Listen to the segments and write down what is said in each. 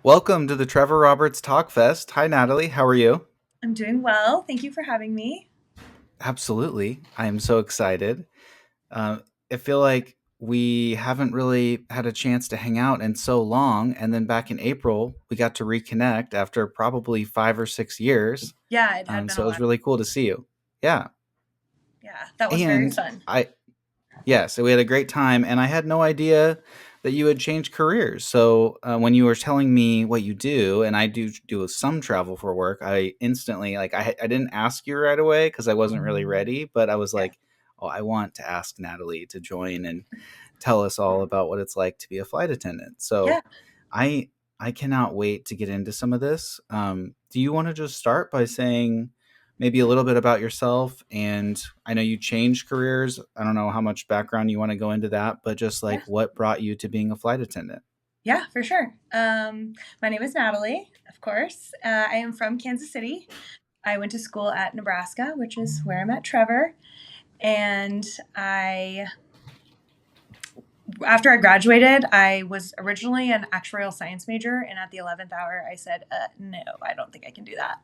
Welcome to the Trevor Roberts Talkfest. Hi, Natalie. How are you? I'm doing well. Thank you for having me. Absolutely. I am so excited. Uh, I feel like we haven't really had a chance to hang out in so long. And then back in April, we got to reconnect after probably 5 or 6 years. Yeah, it had been So a it was while. really cool to see you. Yeah. Yeah, that was very And fun. so we had a great time. And I had no idea that you had changed careers. So when you were telling me what you do, and I do some travel for work, I instantly I didn't ask you right away because I wasn't really ready, but I was Yeah. like, oh, I want to ask Natalie to join and tell us all about what it's like to be a flight attendant. Yeah. So I I cannot wait to get into some of this. Do you want to just start by saying maybe a little bit about yourself? And I know you changed careers. I don't know how much background you want to go into that, but just Yeah. like what brought you to being a flight attendant? Yeah, for sure. My name is Natalie, of course. I am from Kansas City. I went to school at Nebraska, which is where I met Trevor. And I, after I graduated, I was originally an actuarial science major. And at the 11th hour, I said, no, I don't think I can do that.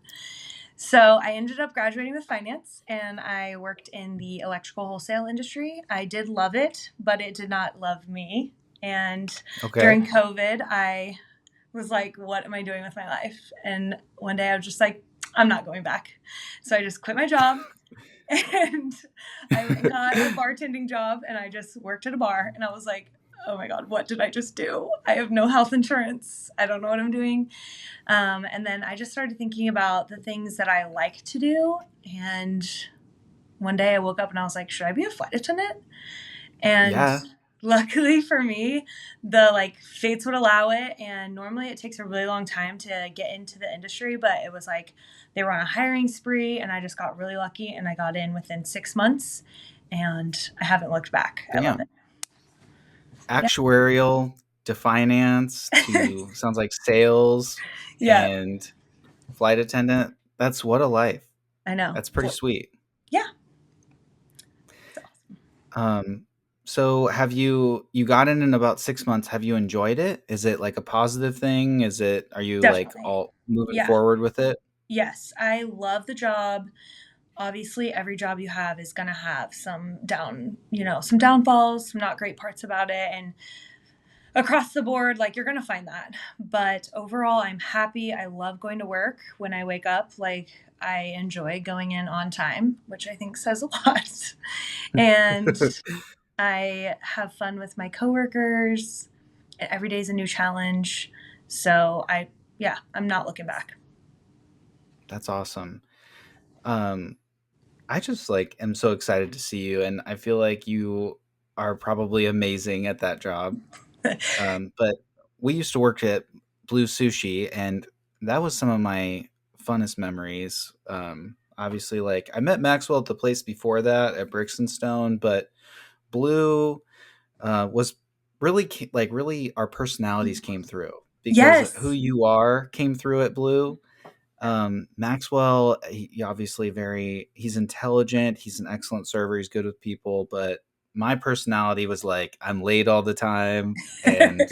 So I ended up graduating with finance and I worked in the electrical wholesale industry. I did love it, but it did not love me. And Okay. during COVID, I was like, what am I doing with my life? And one day I was just like, I'm not going back. So I just quit my job and I got a bartending job and I just worked at a bar. And I was like, oh my God, what did I just do? I have no health insurance. I don't know what I'm doing. And then I just started thinking about the things that I like to do. And one day I woke up and I was like, should I be a flight attendant? And Yeah. luckily for me, the fates would allow it. And normally it takes a really long time to get into the industry, but it was like they were on a hiring spree and I just got really lucky and I got in within 6 months and I haven't looked back. I love Damn. it. Yeah. Actuarial to finance to sounds like sales Yeah. and flight attendant. That's what a life. I know. That's pretty Well, sweet. yeah. It's awesome. Um, so have you got in about 6 months? Have you enjoyed it? Is it like a positive thing? Are you like Definitely. all moving Yeah. forward with it? Yes. I love the job. Obviously every job you have is going to have some downfalls, some not great parts about it. And across the board, like you're going to find that. But overall, I'm happy. I love going to work when I wake up. Like I enjoy going in on time, which I think says a lot. And I have fun with my coworkers. Every day is a new challenge. So yeah, I'm not looking back. That's awesome. Um, I just like am so excited to see you, and I feel like you are probably amazing at that job. But we used to work at Blue Sushi, and that was some of my funnest memories. Obviously, like I met Maxwell at the place before that at Bricks and Stone, but Blue was really like really our personalities came through because who Yes. you are came through at Blue. Maxwell, he obviously he's intelligent, he's an excellent server, he's good with people, but my personality was like I'm late all the time and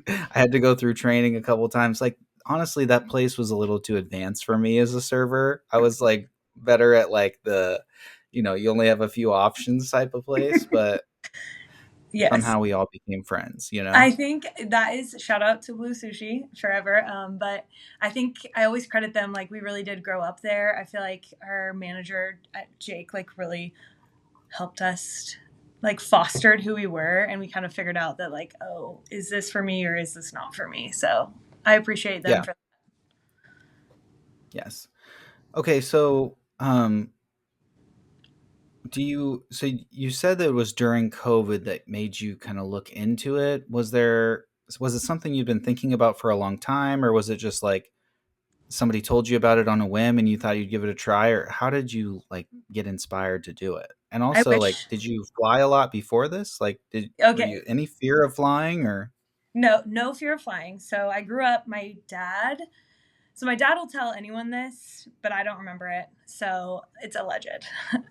I had to go through training a couple times. Like honestly, that place was a little too advanced for me as a server. I was like better at like you only have a few options type of place, but Yes. somehow we all became friends, you know? I think that is shout out to Blue Sushi forever. But I think I always credit them. Like we really did grow up there. I feel like our manager Jake like really helped us, like fostered who we were, and we kind of figured out that like, oh, is this for me or is this not for me? So I appreciate them Yeah. for. Yes. Okay, so you said that it was during COVID that made you kind of look into it. Was it something you've been thinking about for a long time, or was it just like somebody told you about it on a whim and you thought you'd give it a try, or how did you like get inspired to do it? And I also, like, wish. did you fly a lot before this? Like, were Okay. you any fear of flying or? No, no fear of flying. So I grew up. My dad So my dad will tell anyone this, but I don't remember it, so it's alleged.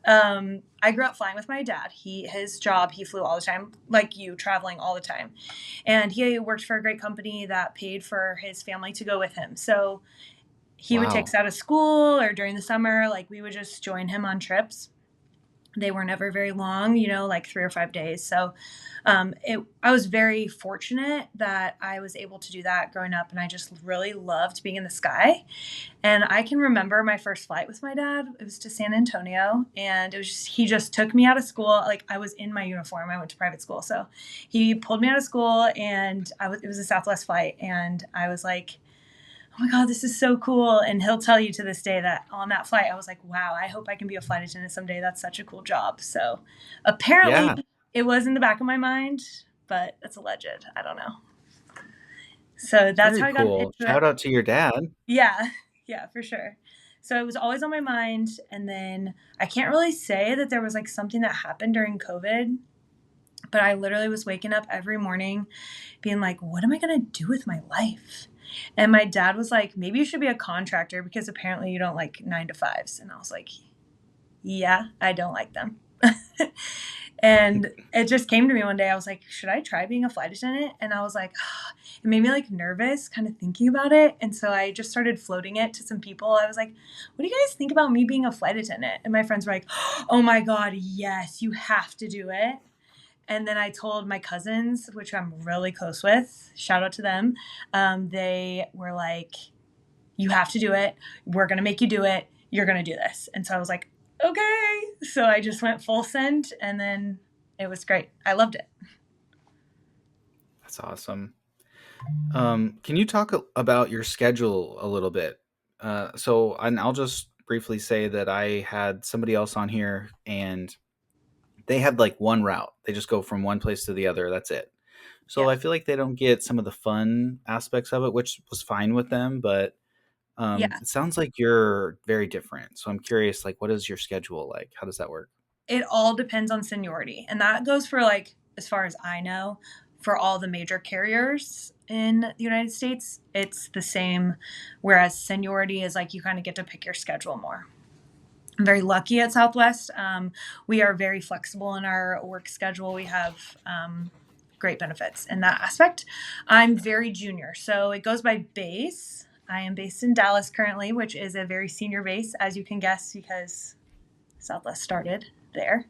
I grew up flying with my dad. His job, he flew all the time, like you, traveling all the time, and he worked for a great company that paid for his family to go with him. So he would take Wow. us out of school, or during the summer, like we would just join him on trips. They were never very long, like 3 or 5 days. So I was very fortunate that I was able to do that growing up, and I just really loved being in the sky. And I can remember my first flight with my dad. It was to San Antonio, and he just took me out of school. Like, I was in my uniform. I went to private school, so he pulled me out of school, and it was a Southwest flight, and I was like, oh my God, this is so cool. And he'll tell you to this day that on that flight, I was like, wow, I hope I can be a flight attendant someday. That's such a cool job. So apparently Yeah. it was in the back of my mind, but that's alleged. I don't know. So that's Very how I got into cool. it. Shout out to your dad. Yeah. Yeah, for sure. So it was always on my mind. And then I can't really say that there was like something that happened during COVID, but I literally was waking up every morning being like, what am I going to do with my life? And my dad was like, maybe you should be a contractor because apparently you don't like 9 to 5s. And I was like, yeah, I don't like them. And it just came to me one day. I was like, should I try being a flight attendant? And I was like, oh, it made me like nervous kind of thinking about it. And so I just started floating it to some people. I was like, what do you guys think about me being a flight attendant? And my friends were like, oh my God, yes, you have to do it. And then I told my cousins, which I'm really close with, shout out to them. They were like, you have to do it. We're going to make you do it. You're going to do this. And so I was like, okay. So I just went full send, and then it was great. I loved it. That's awesome. Can you talk about your schedule a little bit? And I'll just briefly say that I had somebody else on here, and they had like one route. They just go from one place to the other. That's it. So Yeah. I feel like they don't get some of the fun aspects of it, which was fine with them. But Yeah. it sounds like you're very different. So I'm curious, like, what is your schedule like? How does that work? It all depends on seniority. And that goes for, like, as far as I know, for all the major carriers in the United States, it's the same. Whereas seniority is like you kind of get to pick your schedule more. I'm very lucky at Southwest. We are very flexible in our work schedule. We have great benefits in that aspect. I'm very junior, so it goes by base. I am based in Dallas currently, which is a very senior base, as you can guess, because Southwest started there.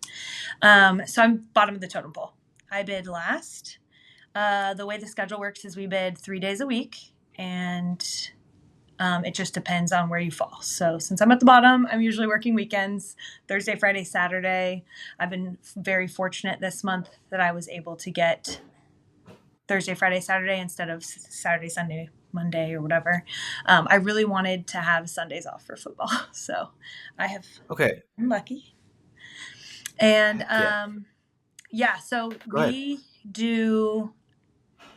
So I'm bottom of the totem pole. I bid last. The way the schedule works is we bid 3 days a week, and it just depends on where you fall. So since I'm at the bottom, I'm usually working weekends, Thursday, Friday, Saturday. I've been very fortunate this month that I was able to get Thursday, Friday, Saturday instead of Saturday, Sunday, Monday, or whatever. I really wanted to have Sundays off for football, so I have Okay. been lucky. And Heck yeah. yeah, so Go ahead. we do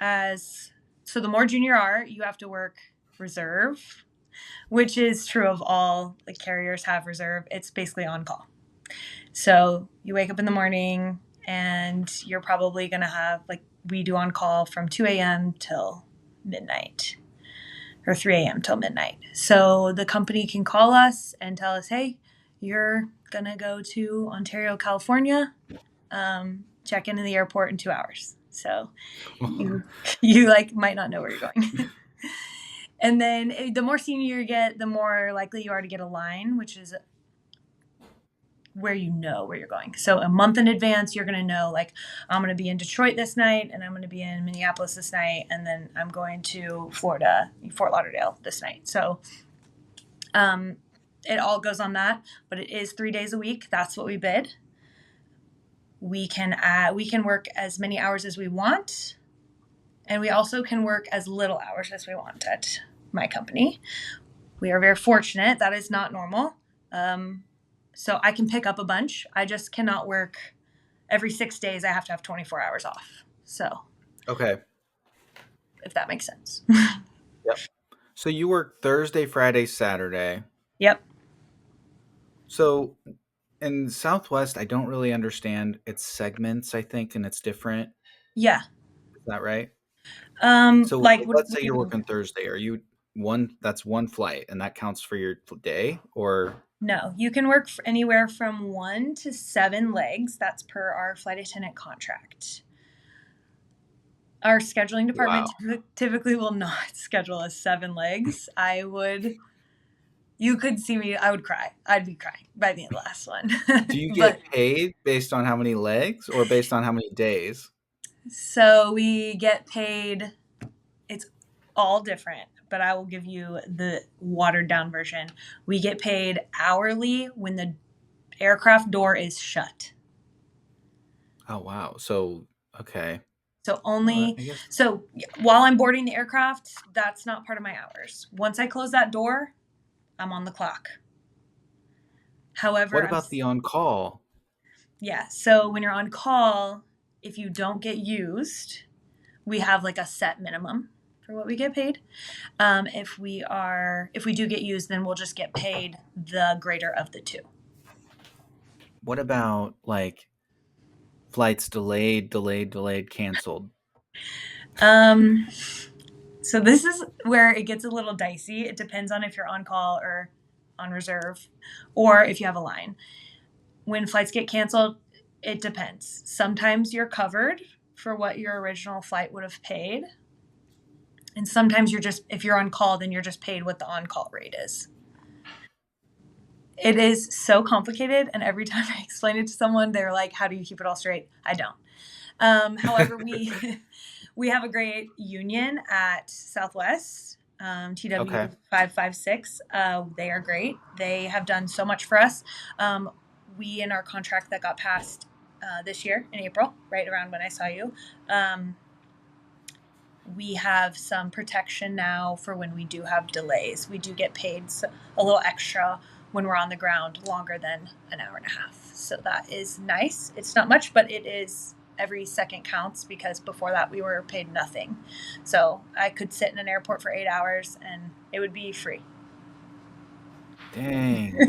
as so the more junior are, you have to work reserve, which is true of all the carriers have reserve. It's basically on call. So you wake up in the morning and you're probably going to have, like, we do on call from 2 a.m. till midnight or 3 a.m. till midnight. So the company can call us and tell us, hey, you're going to go to Ontario, California, check into the airport in 2 hours. So you like might not know where you're going. And then the more senior you get, the more likely you are to get a line, which is where you know where you're going. So a month in advance, you're going to know, like, I'm going to be in Detroit this night, and I'm going to be in Minneapolis this night, and then I'm going to Florida, Fort Lauderdale this night. So it all goes on that, but it is 3 days a week. That's what we bid. We can work as many hours as we want, and we also can work as little hours as we want at my company. We are very fortunate. That is not normal. So I can pick up a bunch. I just cannot work every 6 days. I have to have 24 hours off. So Okay. if that makes sense. Yep. So you work Thursday, Friday, Saturday. Yep. So in Southwest, I don't really understand its segments, I think, and it's different. Yeah. Is that right? So Like, what let's do say you you're mean? working Thursday. Are you? that's one flight, and that counts for your day, or No, you can work anywhere from 1 to 7 legs. That's per our flight attendant contract. Our scheduling wow. department typically will not schedule us 7 legs. You could see me, I would cry. I'd be crying by the end of the last one. Do you But get paid based on how many legs or based on how many days? so we get paid, it's all different, but I will give you the watered down version. We get paid hourly when the aircraft door is shut. Oh wow. So okay. So Well, only I guess. so while I'm boarding the aircraft, that's not part of my hours. Once I close that door, I'm on the clock. What However, about the on call? yeah. So when you're on call, if you don't get used, we have like a set minimum for what we get paid. If we do get used, then we'll just get paid the greater of the two. What about like flights delayed, canceled? Um, so this is where it gets a little dicey. It depends on if you're on call or on reserve, or if you have a line. When flights get canceled, it depends. Sometimes you're covered for what your original flight would have paid. And sometimes if you're on call, then you're just paid what the on call rate is. It is so complicated. And every time I explain it to someone, they're like, how do you keep it all straight? I don't. However, we have a great union at Southwest, TW Okay. 556. They are great. They have done so much for us. We, in our contract that got passed this year in April, right around when I saw you, we have some protection now for when we do have delays. We do get paid a little extra when we're on the ground longer than an hour and a half. So that is nice. It's not much, but it is, every second counts, because before that we were paid nothing. So I could sit in an airport for 8 hours and it would be free. Dang.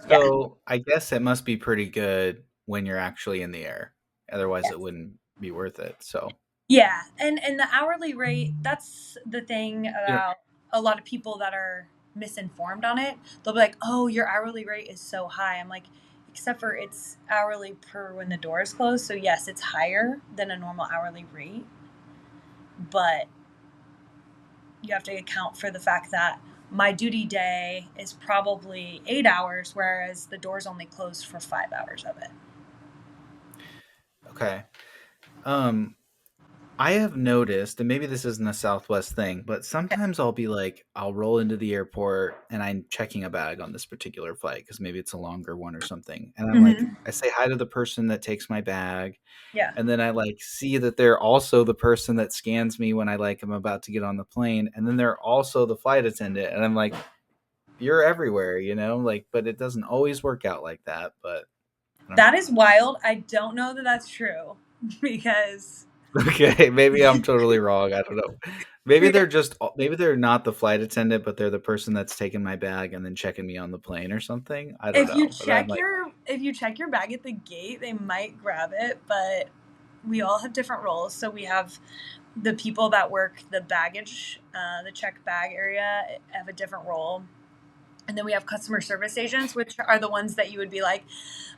Yeah. So I guess it must be pretty good when you're actually in the air. Otherwise, it Yes. wouldn't be worth it. So Yeah, and the hourly rate, that's the thing yeah, about a lot of people that are misinformed on it. They'll be like, "Oh, your hourly rate is so high." I'm like, "Except for it's hourly per when the door is closed. So yes, it's higher than a normal hourly rate, but you have to account for the fact that my duty day is probably 8 hours, whereas the door's only closed for 5 hours of it." okay. Um, I have noticed, and maybe this isn't a Southwest thing, but sometimes I'll roll into the airport and I'm checking a bag on this particular flight because maybe it's a longer one or something. And Mhm. I say hi to the person that takes my bag. Yeah. And then I see that they're also the person that scans me when I'm about to get on the plane. And then they're also the flight attendant. And I'm like, you're everywhere, but it doesn't always work out like that. But I don't That know. is wild. I don't know that that's true because Okay, maybe I'm totally wrong. I don't know. because Maybe they're not the flight attendant, but they're the person that's taking my bag and then checking me on the plane or something. I don't know. But I'm like, if you check your bag at the gate, they might grab it, but we all have different roles. So we have the people that work the baggage, the check bag area have a different role. And then we have customer service agents, which are the ones that you would be like,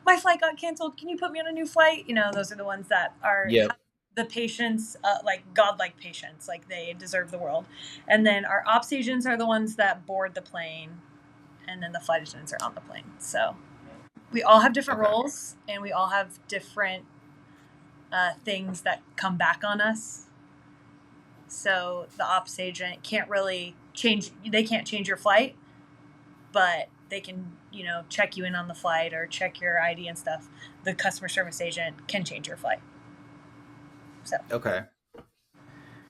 my flight got canceled. Can you put me on a new flight? Those are the ones that have yep, the patients, like godlike patients, like they deserve the world. And then our ops agents are the ones that board the plane, and then the flight attendants are on the plane. So we all have different okay, roles, and we all have different things that come back on us. So the ops agent can't really change. They can't change your flight, but they can, check you in on the flight or check your ID and stuff. The customer service agent can change your flight. So. okay.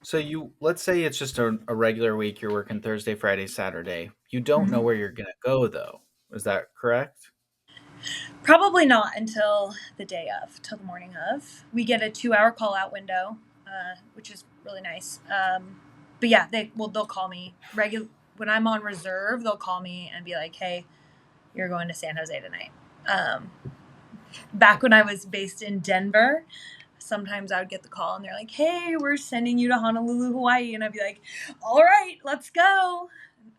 So let's say it's just a regular week. You're working Thursday, Friday, Saturday. You don't know Mhm. where you're gonna go though. Is that correct? Probably not until the day of, till the morning of. We get a 2 hour call out window, which is really nice. But yeah, they'll call me when I'm on reserve. They'll call me and be like, "Hey, you're going to San Jose tonight." Back when I was based in Denver, sometimes I would get the call and they're like, hey, we're sending you to Honolulu, Hawaii. And I'd be like, all right, let's go.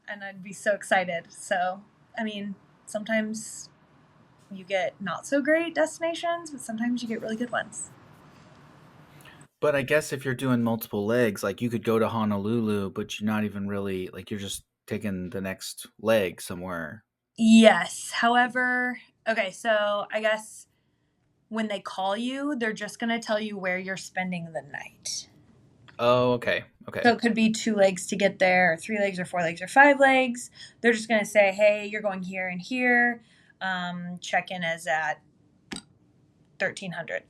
And I'd be so excited. So, I mean, sometimes you get not so great destinations, but sometimes you get really good ones. But I guess if you're doing multiple legs, like you could go to Honolulu, but you're not even really like you're just taking the next leg somewhere. Yes. However, okay, so I guess when they call you, they're just going to tell you where you're spending the night. Oh, okay. So Okay. it could be 2 legs to get there, or 3 legs, or 4 legs, or 5 legs. They're just going to say, hey, you're going here and here. Check in is at 1300.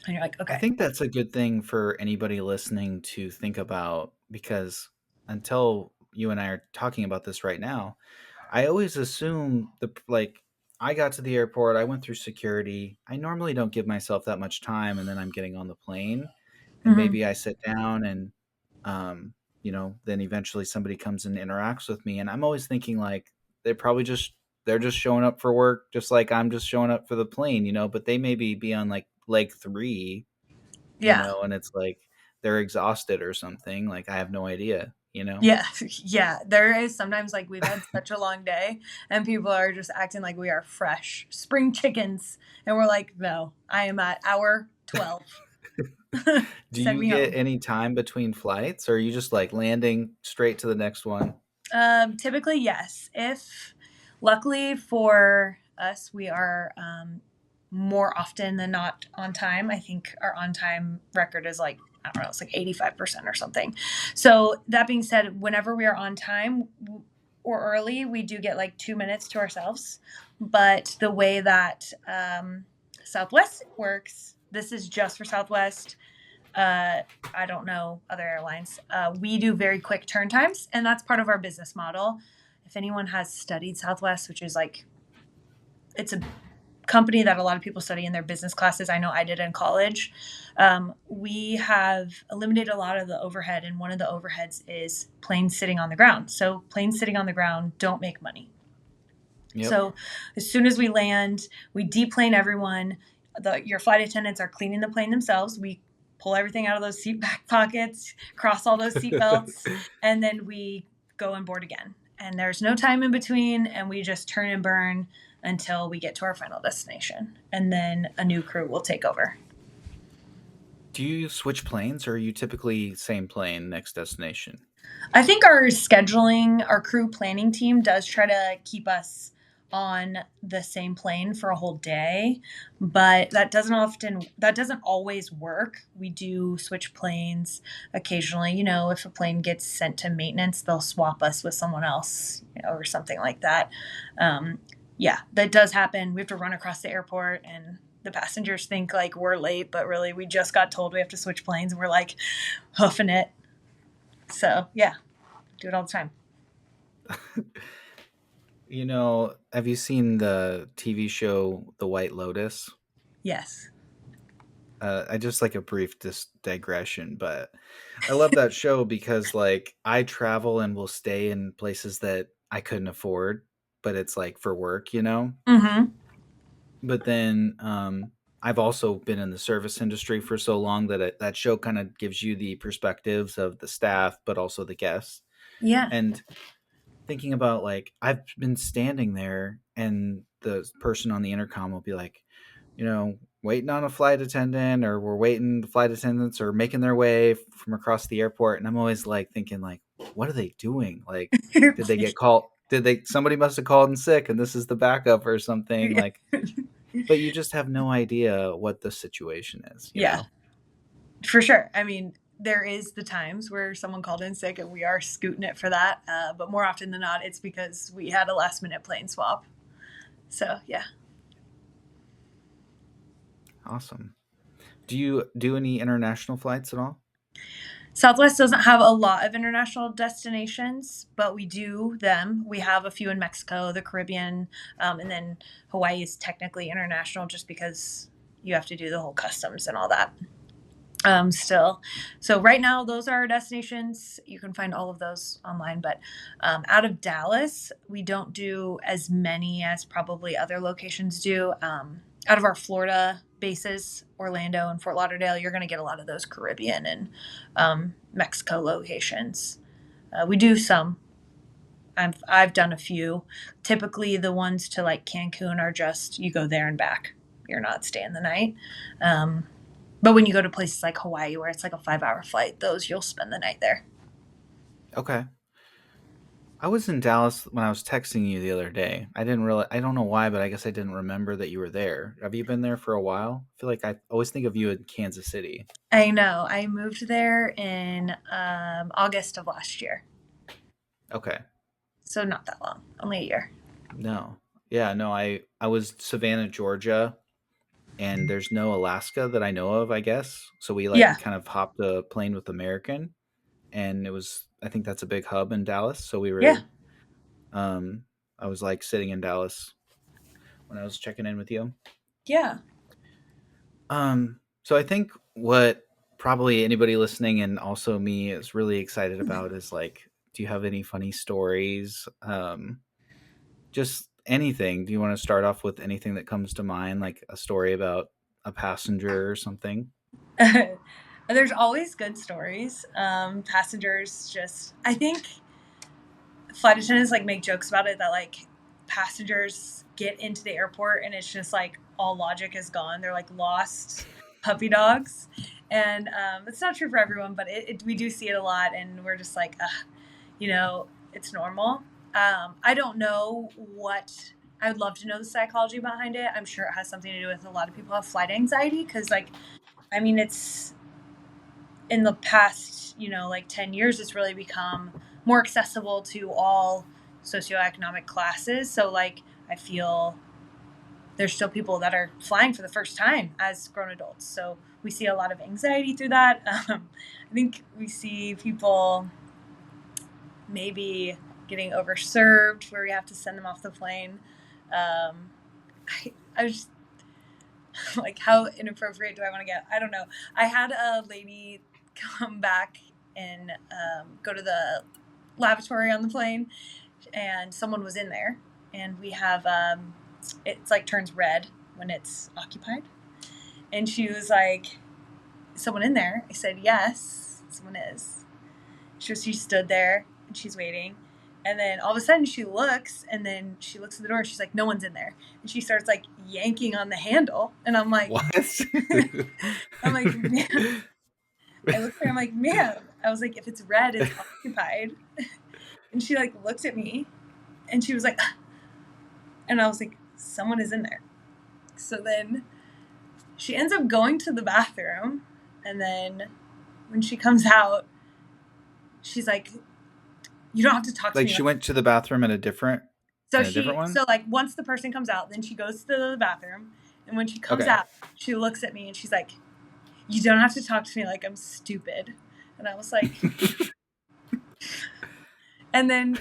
And you're like, I okay. think that's a good thing for anybody listening to think about because until you and I are talking about this right now, I always assume I got to the airport, I went through security. I normally don't give myself that much time and then I'm getting on the plane and Mm-hmm. maybe I sit down and then eventually somebody comes and interacts with me and I'm always thinking like they're just showing up for work just like I'm just showing up for the plane, but they maybe be on like leg 3, Yeah. and it's like they're exhausted or something. Like I have no idea. Yeah. Yeah. There is sometimes like we've had such a long day and people are just acting like we are fresh spring chickens. And we're like, no, I am at hour 12. Do Send you me get home. any time between flights or are you just like landing straight to the next one? Typically, yes. If luckily for us, we are more often than not on time. I think our on time record is like, I don't know, it's like 85% or something. So, that being said, whenever we are on time or early, we do get like 2 minutes to ourselves. But the way that Southwest works, this is just for Southwest. uh, I don't know other airlines. We do very quick turn times, and that's part of our business model. If anyone has studied Southwest, which is like, it's a company that a lot of people study in their business classes. I know I did in college. We have eliminated a lot of the overhead, and one of the overheads is planes sitting on the ground. So planes sitting on the ground don't make money. Yep. So as soon as we land, we deplane everyone. Your flight attendants are cleaning the plane themselves. We pull everything out of those seat back pockets, cross all those seat belts, and then we go and board again. And there's no time in between, and we just turn and burn until we get to our final destination. And then a new crew will take over. Do you switch planes or are you typically same plane, next destination? I think our scheduling, our crew planning team does try to keep us on the same plane for a whole day, but that doesn't always work. We do switch planes occasionally. If a plane gets sent to maintenance, they'll swap us with someone else, or something like that. Um, yeah, that does happen. We have to run across the airport and the passengers think like we're late, but really we just got told we have to switch planes and we're like hoofing it. So yeah, do it all the time. Have you seen the TV show The White Lotus? Yes. I just like a brief digression, but I love that show because like I travel and will stay in places that I couldn't afford, but it's like for work. Mm-hmm. But then I've also been in the service industry for so long that that show kind of gives you the perspectives of the staff, but also the guests. Yeah. And thinking about like I've been standing there, and the person on the intercom will be like, waiting on a flight attendant, or we're waiting. The flight attendants are making their way from across the airport, and I'm always like thinking like, what are they doing? Like, did they get called? Did they? Somebody must have called in sick, and this is the backup or something. Like, but you just have no idea what the situation is, you Yeah, know? for sure. I mean, there is the times where someone called in sick and we are scooting it for that. But more often than not, it's because we had a last minute plane swap. So yeah. Awesome. Do you do any international flights at all? Southwest doesn't have a lot of international destinations, but we do them. We have a few in Mexico, the Caribbean, and then Hawaii is technically international just because you have to do the whole customs and all that. Still. So right now, those are our destinations. You can find all of those online, but out of Dallas, we don't do as many as probably other locations do. out of our Florida bases, Orlando and Fort Lauderdale, you're going to get a lot of those Caribbean and Mexico locations. We do some. I've done a few. Typically, the ones to like Cancun are just you go there and back. You're not staying the night. Um, but when you go to places like Hawaii, where it's like a 5 hour flight, those you'll spend the night there. Okay. I was in Dallas when I was texting you the other day. I don't know why, but I guess I didn't remember that you were there. Have you been there for a while? I feel like I always think of you in Kansas City. I know. I moved there in August of last year, Okay. so not that long, only a year. No. Yeah, no, I was Savannah, Georgia, and there's no Alaska that I know of, I guess. So we like Yeah, kind of hopped a plane with American, and it was I think that's a big hub in Dallas. So we yeah, were um I was like sitting in Dallas when I was checking in with you. yeah. So I think what probably anybody listening and also me is really excited about is like, do you have any funny stories? Just anything. Do you want to start off with anything that comes to mind, like a story about a passenger or something? There's always good stories. Passengers just, I think flight attendants like make jokes about it that like passengers get into the airport and it's just like all logic is gone. They're like lost puppy dogs, and it's not true for everyone, but we do see it a lot, and we're just like, it's normal. I don't know what. I would love to know the psychology behind it. I'm sure it has something to do with a lot of people have flight anxiety because, like, I mean, it's in the past, like 10 years, it's really become more accessible to all socioeconomic classes. So, like, I feel there's still people that are flying for the first time as grown adults. So, we see a lot of anxiety through that. I think we see people maybe getting overserved where we have to send them off the plane. Um, I was just like, how inappropriate do I want to get? I don't know. I had a lady come back and go to the lavatory on the plane, and someone was in there, and we have it's like turns red when it's occupied, and she was like, "Someone in there?" I said, "Yes, someone is." She stood there and she's waiting. And then all of a sudden she looks, and then she looks at the door and she's like, no one's in there. And she starts like yanking on the handle. And I'm like, What? I'm like, man, I looked at her, I'm like, man, I was like, if it's red, it's occupied. And she like looked at me and she was like, and I was like, someone is in there. So then she ends up going to the bathroom. And then when she comes out, she's like, you don't have to talk to Like me she like. went to the bathroom So in a different she, one? so like once the person comes out, then she goes to the bathroom, and when she comes Okay. out, she looks at me and she's like, "You don't have to talk to me like I'm stupid." And I was like, and then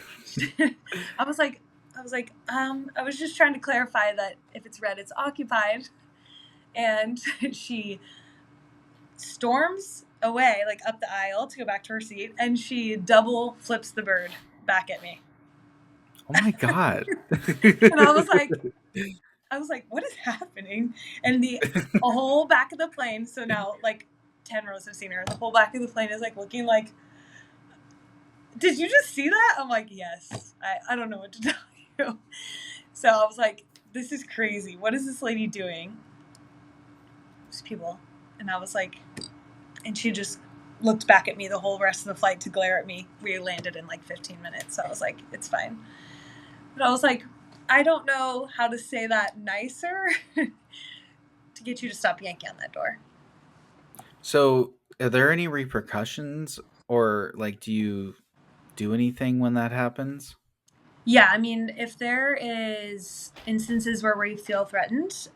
I was like, I was just trying to clarify that if it's red, it's occupied. And she storms away like up the aisle to go back to her seat, and she double flips the bird back at me. Oh my god. And I was like, what is happening? And the whole back of the plane, so now like 10 rows have seen her. The whole back of the plane is like looking like, did you just see that? I'm like, yes. I don't know what to tell you. So I was like, this is crazy. What is this lady doing? There's people. And I was like, and she just looked back at me the whole rest of the flight to glare at me. We landed in like 15 minutes. So I was like, it's fine. But I was like, I don't know how to say that nicer to get you to stop yanking on that door. So, are there any repercussions or like do you do anything when that happens? Yeah, I mean, if there is instances where we feel threatened,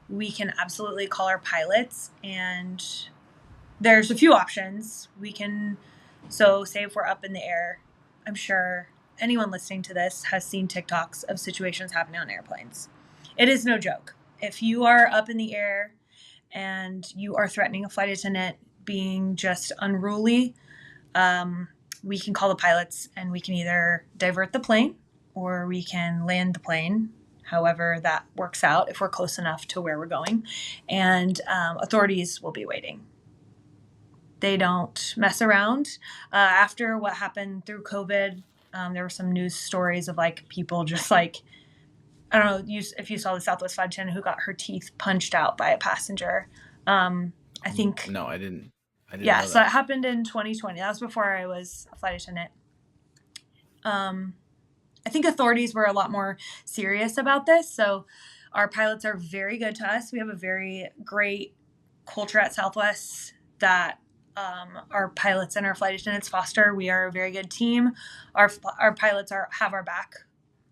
we can absolutely call our pilots, and there's a few options. We can, so say if we're up in the air, I'm sure anyone listening to this has seen TikToks of situations happening on airplanes. It is no joke. If you are up in the air and you are threatening a flight attendant being just unruly, um, we can call the pilots and we can either divert the plane or we can land the plane, however that works out, if we're close enough to where we're going. And authorities will be waiting. They don't mess around. After what happened through COVID, there were some news stories of like people just like, I don't know if you saw the Southwest flight attendant who got her teeth punched out by a passenger. I think, No, I didn't. I didn't yeah, know so it that. happened in 2020. That was before I was a flight attendant. I think authorities were a lot more serious about this. So our pilots are very good to us. We have a very great culture at Southwest that our pilots and our flight attendants foster. We are a very good team. Our pilots have our back.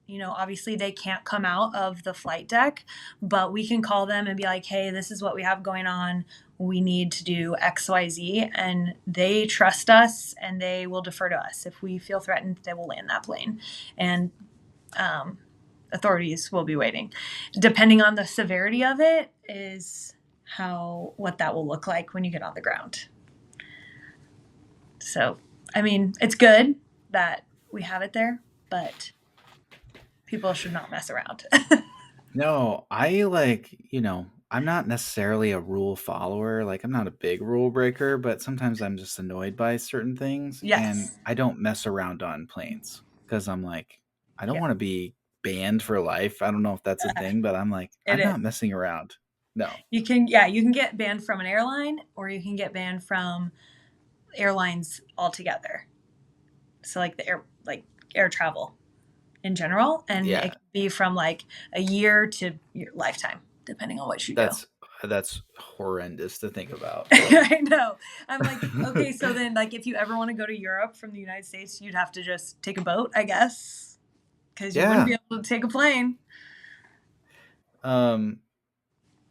You know, obviously they can't come out of the flight deck, but we can call them and be like, hey, this is what we have going on. We need to do XYZ. And they trust us and they will defer to us. If we feel threatened, they will land that plane. And authorities will be waiting. Depending on the severity of it is what that will look like when you get on the ground. So, I mean, it's good that we have it there, but people should not mess around. No, I like, I'm not necessarily a rule follower. Like, I'm not a big rule breaker, but sometimes I'm just annoyed by certain things. And Yes. I don't mess around on planes because I'm like, I don't Yeah, want to be banned for life. I don't know if that's a thing, but I'm like, it I'm is. not messing around. No. You can get banned from an airline or you can get banned from airlines altogether. So like air travel in general, and it Yeah. can be from like a year to your lifetime, depending on what you do. That's that's horrendous to think about. I know. I'm like, okay, so then like if you ever want to go to Europe from the United States, you'd have to just take a boat, I guess, because you wouldn't Yeah. be able to take a plane. Um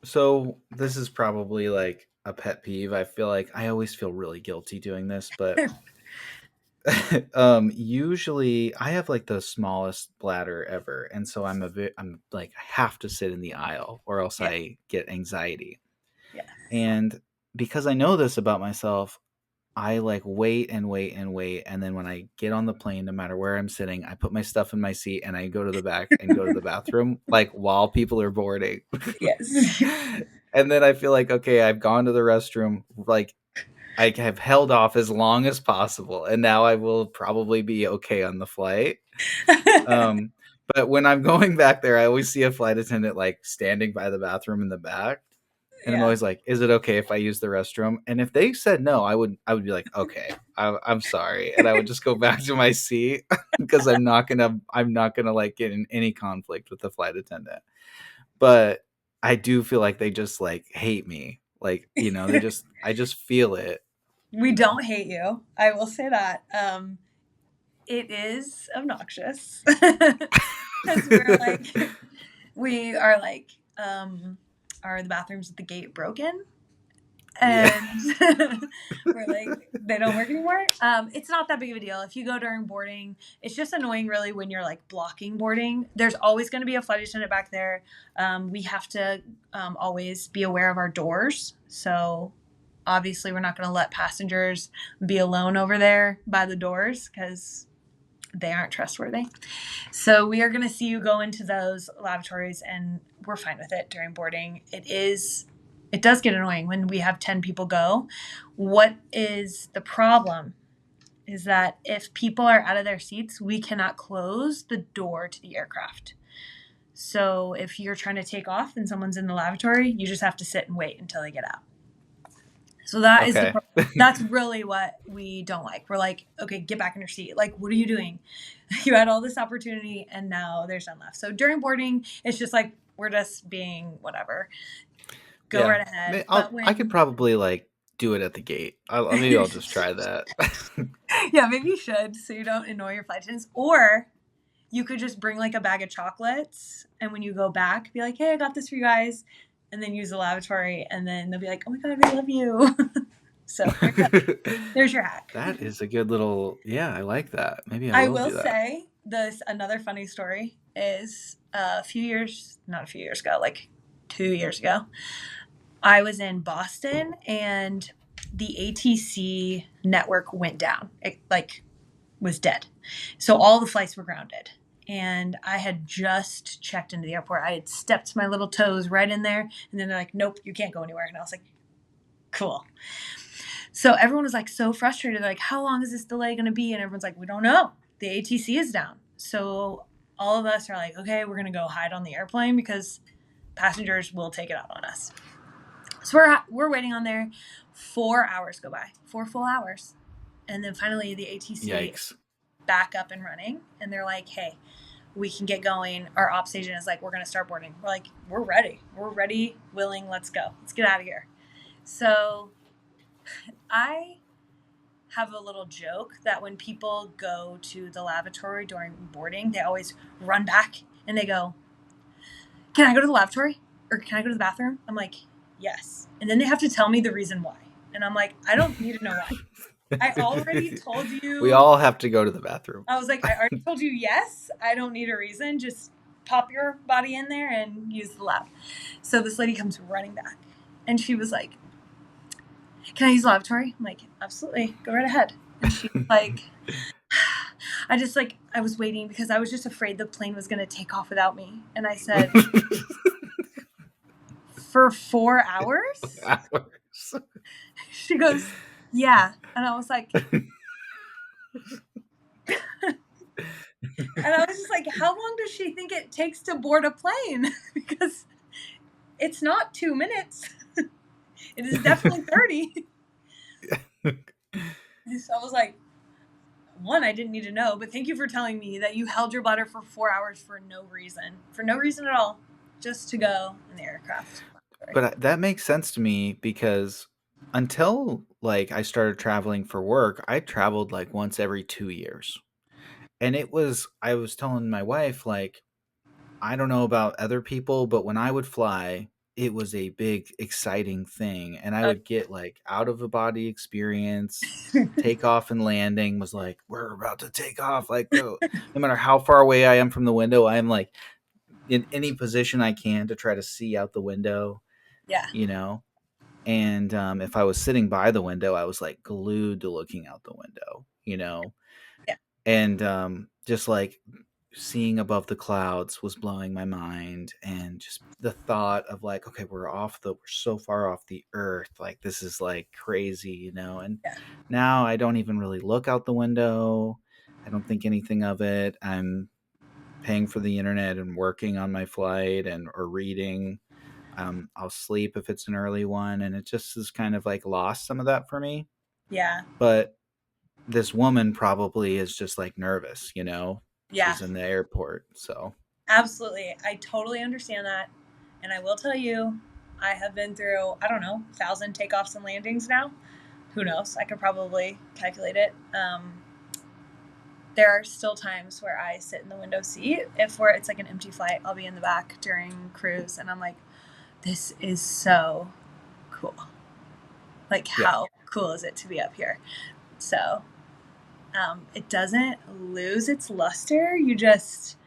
so this is probably like a pet peeve. I feel like I always feel really guilty doing this, but usually I have like the smallest bladder ever, and so I'm like I have to sit in the aisle or else Yeah, I get anxiety. yeah, And because I know this about myself, I like wait and wait and wait, and then when I get on the plane, no matter where I'm sitting, I put my stuff in my seat and I go to the back and go to the bathroom like while people are boarding. yes. And then I feel like, okay, I've gone to the restroom, like I have held off as long as possible, and now I will probably be okay on the flight. Um, but when I'm going back there, I always see a flight attendant like standing by the bathroom in the back, and I'm Yeah. always like, "Is it okay if I use the restroom?" And if they said no, I would be like, "Okay, I'm sorry," and I would just go back to my seat because I'm not gonna like get in any conflict with the flight attendant. But I do feel like they just like hate me, like I just feel it. We don't hate you. I will say that. It is obnoxious because we are like, are the bathrooms at the gate broken? Yeah. And we're like, they don't work anymore. It's not that big of a deal. If you go during boarding, it's just annoying really when you're like blocking boarding. There's always going to be a flight attendant back there. We have to always be aware of our doors. So obviously we're not going to let passengers be alone over there by the doors because they aren't trustworthy. So we are going to see you go into those lavatories, and we're fine with it during boarding. It does get annoying when we have 10 people go. What is the problem is that if people are out of their seats, we cannot close the door to the aircraft. So if you're trying to take off and someone's in the lavatory, you just have to sit and wait until they get out. So that is the Okay. problem. That's really what we don't like. We're like, okay, get back in your seat. Like, what are you doing? You had all this opportunity and now there's none left. So during boarding, it's just like, we're just being whatever. Go Yeah. right ahead. But I could when, probably like do it at the gate. Maybe I'll just try that. yeah, maybe you should so you don't annoy your flight attendants. Or you could just bring like a bag of chocolates and when you go back, be like, hey, I got this for you guys. And then use the lavatory and then they'll be like, oh my God, we love you. So there you go. There's your hack. That is a good little. Yeah, I like that. Maybe I I will will do that. say this another funny story is not a few years ago, like 2 years ago, I was in Boston and the ATC network went down. It like was dead. So all the flights were grounded. and I had just checked into the airport. I had stepped my little toes right in there, and then they're like, nope, you can't go anywhere. And I was like, cool. So everyone was like so frustrated. They're like, how long is this delay going to be? And everyone's like, we don't know. The ATC is down. So all of us are like, okay, we're going to go hide on the airplane because passengers will take it out on us. So we're waiting on there. 4 hours go by, 4 full hours. And then finally the ATC Yikes. back up and running. And they're like, hey, we can get going. Our ops agent is like, we're going to start boarding. We're like, we're ready. We're ready, willing. Let's go. Let's get out of here. So I have a little joke that when people go to the lavatory during boarding, they always run back and they go, can I go to the lavatory? Or can I go to the bathroom? I'm like, yes. And then they have to tell me the reason why. And I'm like, I don't need to know why. I already told you. We all have to go to the bathroom. I was like, I already told you yes. I don't need a reason. Just pop your body in there and use the lab. So this lady comes running back and she was like, can I use the lavatory? I'm like, absolutely. Go right ahead. And she's like, I was waiting because I was just afraid the plane was going to take off without me. And I said, for 4 hours? She goes, yeah. And I was like, and I was just like, how long does she think it takes to board a plane? Because it's not 2 minutes. It is definitely 30. So I was like, one, I didn't need to know, but thank you for telling me that you held your bladder for 4 hours for no reason. For no reason at all. Just to go in the aircraft. But that makes sense to me because until like I started traveling for work, I traveled like once every 2 years. And I was telling my wife, like, I don't know about other people, but when I would fly, it was a big, exciting thing. And I would get like out of a body experience. Takeoff and landing was like, we're about to take off. Like, no matter how far away I am from the window, I am like in any position I can to try to see out the window, Yeah. you know? And if I was sitting by the window, I was like glued to looking out the window, you know? Yeah. And just like seeing above the clouds was blowing my mind, and just the thought of like, okay, we're so far off the earth, like this is like crazy, you know. And Yeah. now I don't even really look out the window. I don't think anything of it. I'm paying for the internet and working on my flight and or reading. I'll sleep if it's an early one, and it just is kind of like lost some of that for me. Yeah. But this woman probably is just like nervous, you know. Yeah. She's in the airport, so Absolutely. I totally understand that. And I will tell you, I have been through, I don't know, 1,000 takeoffs and landings now. Who knows? I could probably calculate it. There are still times where I sit in the window seat. It's like an empty flight, I'll be in the back during cruise, and I'm like, this is so cool. Like, how cool is it to be up here? So it doesn't lose its luster. You just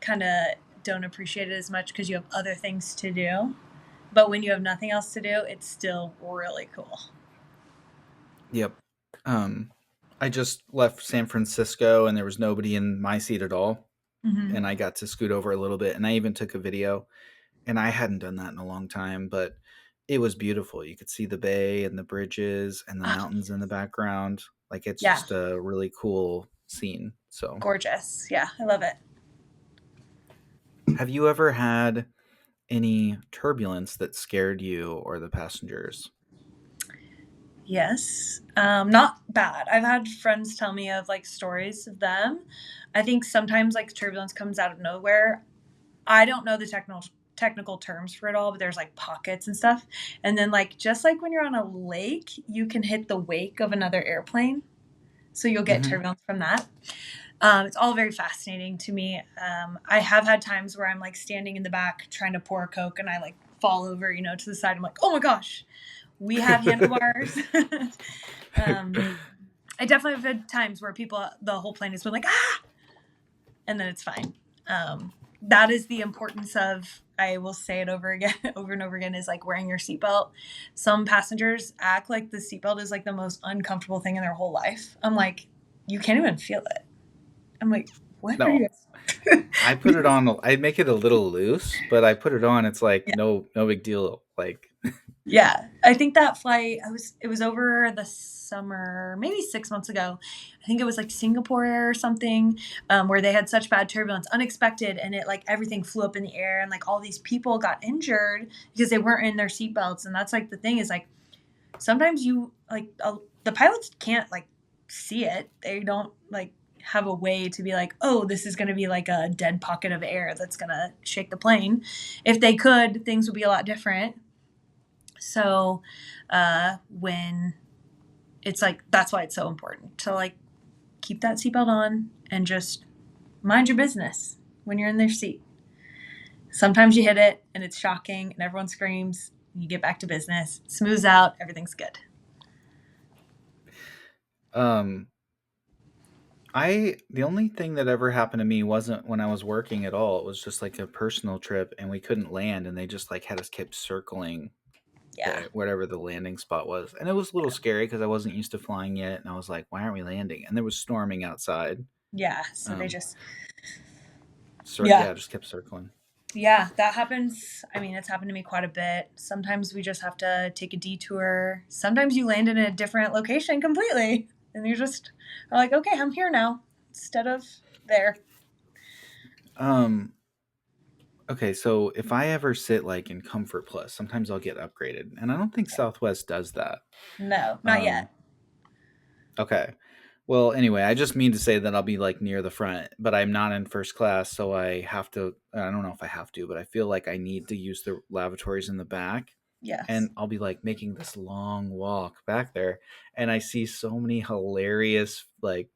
kind of don't appreciate it as much because you have other things to do. But when you have nothing else to do, it's still really cool. Yep. I just left San Francisco and there was nobody in my seat at all. Mm-hmm. And I got to scoot over a little bit, and I even took a video, and I hadn't done that in a long time, but it was beautiful. You could see the bay and the bridges and the mountains in the background. Like, it's just a really cool scene. So gorgeous. Yeah, I love it. have you ever had any turbulence that scared you or the passengers? Yes. Not bad. I've had friends tell me of like stories of them. I think sometimes like turbulence comes out of nowhere. I don't know the technical terms for it all, but there's like pockets and stuff. And then like just like when you're on a lake, you can hit the wake of another airplane. So you'll get turbulence from that. It's all very fascinating to me. I have had times where I'm like standing in the back trying to pour a Coke and I like fall over, to the side. I'm like, oh my gosh, we have handlebars. I definitely have had times where the whole plane has been like, ah, and then it's fine. That is the importance of, I will say it over and over again, is like wearing your seatbelt. Some passengers act like the seatbelt is like the most uncomfortable thing in their whole life. I'm like, you can't even feel it. I'm like, What are No, you? I put it on. I make it a little loose, but I put it on. It's like Yeah. no big deal. Like, Yeah. I think that flight, it was over the summer, maybe 6 months ago. I think it was like Singapore Air or something, where they had such bad turbulence, unexpected, and it like everything flew up in the air, and like all these people got injured because they weren't in their seatbelts. And that's like the thing is like sometimes you like the pilots can't like see it. They don't like have a way to be like, oh, this is going to be like a dead pocket of air that's going to shake the plane. If they could, things would be a lot different. So when it's like that's why it's so important to like keep that seatbelt on and just mind your business when you're in their seat. Sometimes you hit it and it's shocking and everyone screams. You get back to business, smooths out, everything's good. um, the only thing that ever happened to me wasn't when I was working at all. It was just like a personal trip, and we couldn't land, and they just like had us keep circling Yeah. the whatever the landing spot was, and it was a little scary because I wasn't used to flying yet, and I was like, "Why aren't we landing?" And there was storming outside. Yeah. So they Um, just, yeah. yeah, just kept circling. Yeah, that happens. I mean, it's happened to me quite a bit. Sometimes we just have to take a detour. Sometimes you land in a different location completely, and you just are like, okay, I'm here now instead of there. Um, okay, so if I ever sit like in Comfort Plus, sometimes I'll get upgraded, and I don't think Yeah. Southwest does that. No, not Um, yet. okay. Well, anyway, I just mean to say that I'll be like near the front, but I'm not in first class, so I have to. I don't know if I have to, but I feel like I need to use the lavatories in the back, Yes. and I'll be like making this long walk back there, and I see so many hilarious like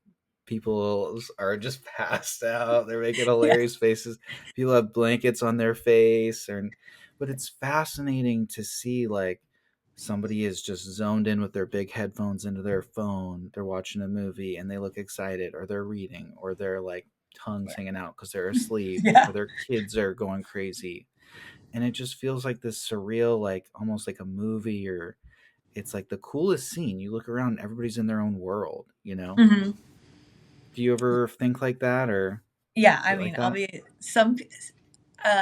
people are just passed out. They're making Yeah. hilarious faces. People have blankets on their face, and but it's fascinating to see like somebody is just zoned in with their big headphones into their phone. They're watching a movie and they look excited, or they're reading, or they're like tongues Yeah. hanging out because they're asleep, or Yeah. their kids are going crazy. And it just feels like this surreal, like almost like a movie, or it's like the coolest scene. You look around, everybody's in their own world, you know? Hmm. Do you ever think like that or Yeah. I get like mean, I'll that? be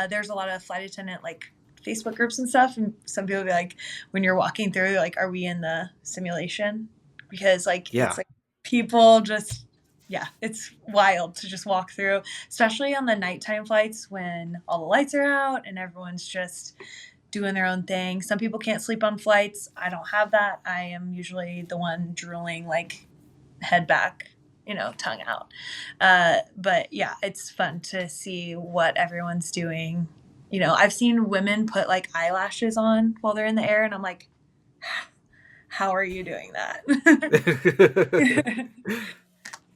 there's a lot of flight attendant like Facebook groups and stuff, and some people be like, when you're walking through, like, are we in the simulation? Because like it's Yeah. like people just yeah, it's wild to just walk through, especially on the nighttime flights when all the lights are out and everyone's just doing their own thing. Some people can't sleep on flights. I don't have that. I am usually the one drooling like head back, tongue out. But yeah, it's fun to see what everyone's doing. I've seen women put like eyelashes on while they're in the air, and I'm like, how are you doing that?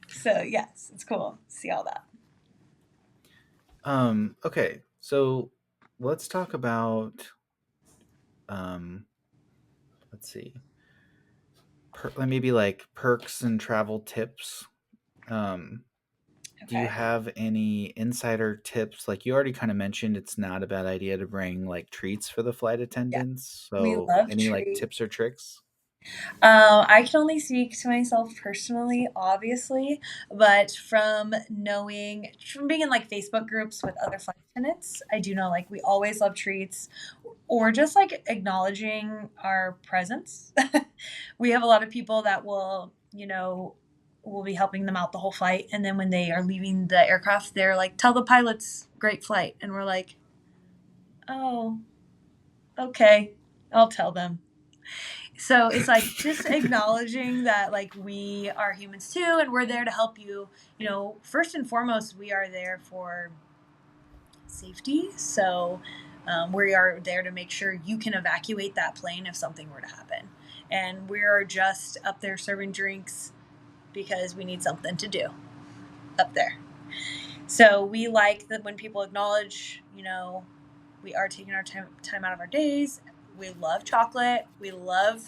So yes, it's cool to see all that. Okay. So let's talk about um let's see. Maybe like perks and travel tips. Um do you Okay. have any insider tips? Like you already kind of mentioned it's not a bad idea to bring like treats for the flight Yeah, attendants. we So love any like treats. tips or tricks? I can only speak to myself personally, obviously, but from being in like Facebook groups with other flight attendants, I do know like we always love treats or just like acknowledging our presence. We have a lot of people that will be helping them out the whole flight. And then when they are leaving the aircraft, they're like, tell the pilots, great flight. And we're like, oh, okay, I'll tell them. So it's like just acknowledging that like we are humans too and we're there to help you. First and foremost, we are there for safety. So we are there to make sure you can evacuate that plane if something were to happen. And we are just up there serving drinks because we need something to do up there. So we like that when people acknowledge, we are taking our time out of our days. We love chocolate. We love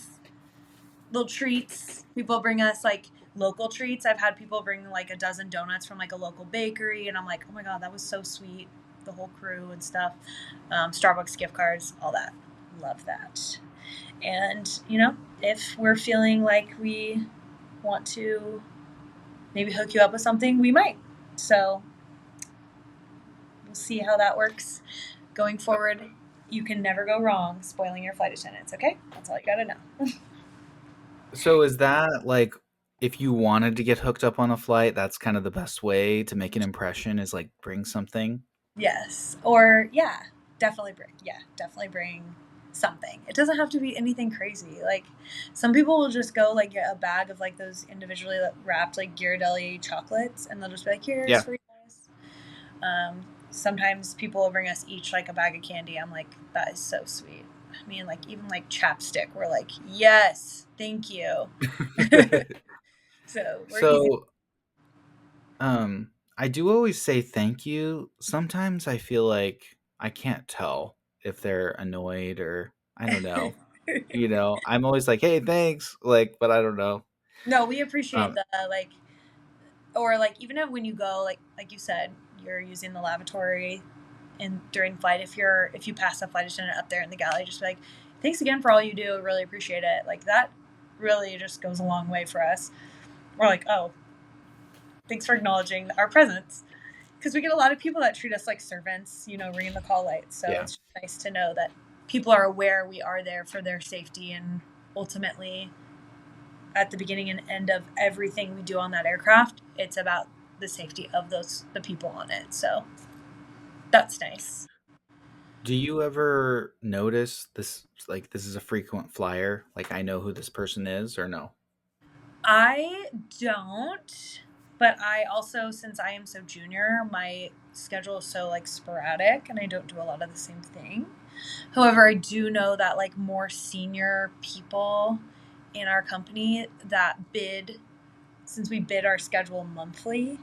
little treats. People bring us like local treats. I've had people bring like a dozen donuts from like a local bakery, and I'm like, oh my god, that was so sweet. The whole crew and stuff. Starbucks gift cards, all that. Love that. And if we're feeling like we want to maybe hook you up with something, we might. So we'll see how that works going forward. You can never go wrong spoiling your flight attendants, okay? That's all you gotta know. So is that like if you wanted to get hooked up on a flight, that's kind of the best way to make an impression is like bring something? Yes. Or yeah, definitely bring something. It doesn't have to be anything crazy. Like some people will just go like get a bag of like those individually wrapped like Ghirardelli chocolates and they'll just be like, here's Yeah. for you guys. Sometimes people will bring us each like a bag of candy. I'm like, that is so sweet. I mean, like even like chapstick, we're like, yes, thank you. So we're easy. So, I do always say thank you. Sometimes I feel like I can't tell if they're annoyed or I don't know. I'm always like, "Hey, thanks." Like, but I don't know. No, we appreciate Um, the like, or like even if when you go like you said, you're using the lavatory in during flight. If you pass a flight attendant up there in the galley, just be like, thanks again for all you do. Really appreciate it. Like that really just goes a long way for us. We're like, oh, thanks for acknowledging our presence. Because we get a lot of people that treat us like servants, ringing the call lights. So yeah. it's nice to know that people are aware we are there for their safety and ultimately at the beginning and end of everything we do on that aircraft, it's about the safety of the people on it. So that's nice. Do you ever notice this like this is a frequent flyer? Like I know who this person is or no? I don't, but I also, since I am so junior, my schedule is so like sporadic and I don't do a lot of the same thing. However, I do know that like more senior people in our company that bid, since we bid our schedule monthly,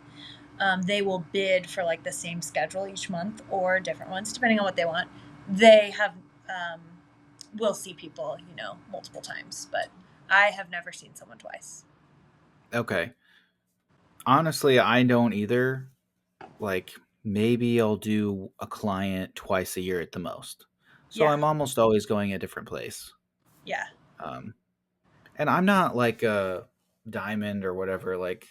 they will bid for like the same schedule each month or different ones depending on what they want. They have um, will see people, multiple times, but I have never seen someone twice. Okay. Honestly, I don't either. Like maybe I'll do a client twice a year at the most. So Yeah, I'm almost always going a different place. yeah, Um, and I'm not like a diamond or whatever. Like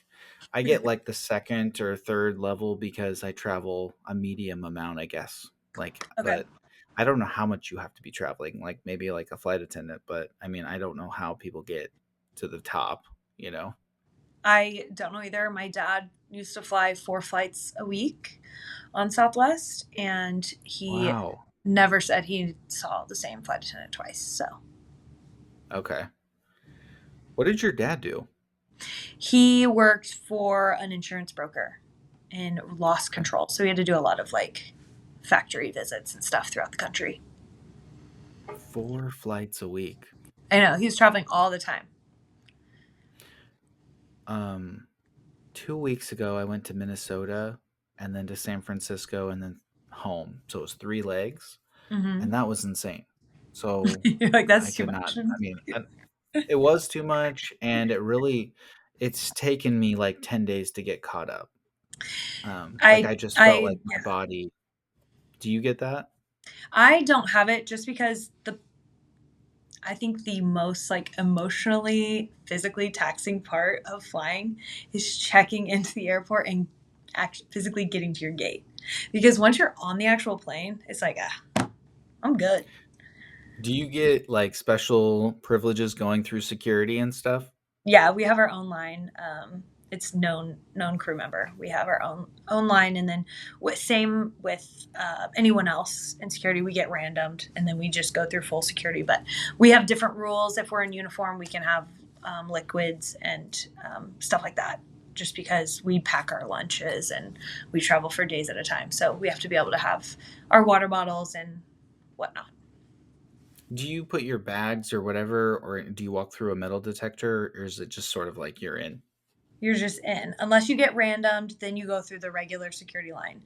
I get like the second or third level because I travel a medium amount, I guess. Like, okay. but I don't know how much you have to be traveling. Like maybe like a flight attendant, but I mean, I don't know how people get to the top. You know? I don't know either. My dad used to fly 4 flights a week on Southwest, and he Wow. never said he saw the same flight attendant twice. So Okay. What did your dad do? he worked for an insurance broker in loss Okay. control. So he had to do a lot of like factory visits and stuff throughout the country. 4 flights a week. I know he was traveling all the time. Um, 2 weeks ago, I went to Minnesota and then to San Francisco and then home. So it was 3 legs, Mm-hmm. and that was insane. So You're like, I that's too could much. not. I mean, it was too much, and it's taken me like 10 days to get caught up. Like I just felt like my Yeah, body. Do you get that? I don't have it just because I think the most like emotionally, physically taxing part of flying is checking into the airport and actually physically getting to your gate. Because once you're on the actual plane, it's like, I'm good. Do you get like special privileges going through security and stuff? Yeah, we have our own line. It's known crew member. We have our own line, and then same with anyone else in security. We get randomed, and then we just go through full security. But we have different rules. If we're in uniform, we can have liquids and stuff like that. Just because we pack our lunches and we travel for days at a time, so we have to be able to have our water bottles and whatnot. Do you put your bags or whatever, or do you walk through a metal detector, or is it just sort of like you're in? You're just in. Unless you get randomed, then you go through the regular security line.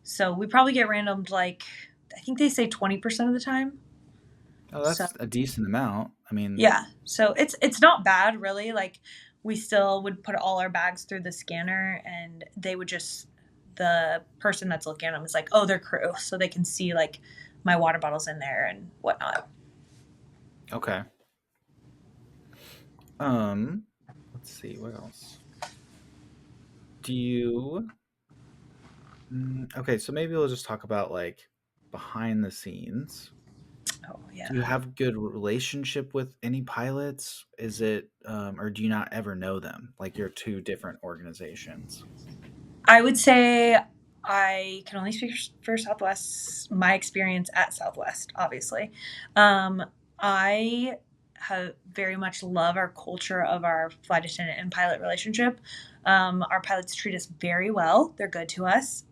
So we probably get randomed like I think they say 20% of the time. Oh, So that's a decent amount. I mean, yeah. So it's not bad really. Like we still would put all our bags through the scanner and they would just the person that's looking at them is like, oh, they're crew. So they can see like my water bottles in there and whatnot. okay. Um, let's see what else. Do you? Okay, so maybe we'll just talk about like behind the scenes. Oh, Do yeah. you have good relationship with any pilots? Is it, or do you not ever know them? Like you're two different organizations. I would say I can only speak for Southwest, my experience at Southwest, obviously. Um, I have very much love our culture of our flight attendant and pilot relationship. Our pilots treat us very well. They're good to us,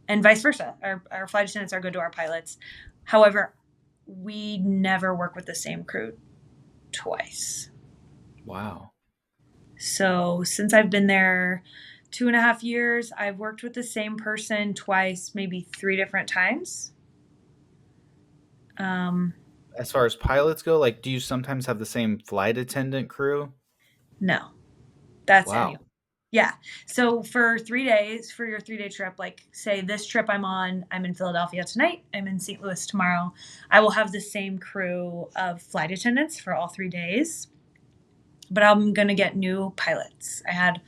and vice versa. Our flight attendants are good to our pilots. However, we never work with the same crew twice. Wow. So since I've been there 2.5 years, I've worked with the same person twice, maybe three different times. Um, As far as pilots go, like, do you sometimes have the same flight attendant crew? no, that's annual. Wow. Yeah. So for 3 days, for your 3 day trip, like say this trip I'm in Philadelphia tonight, I'm in St. Louis tomorrow, I will have the same crew of flight attendants for all 3 days, but I'm going to get new pilots. I had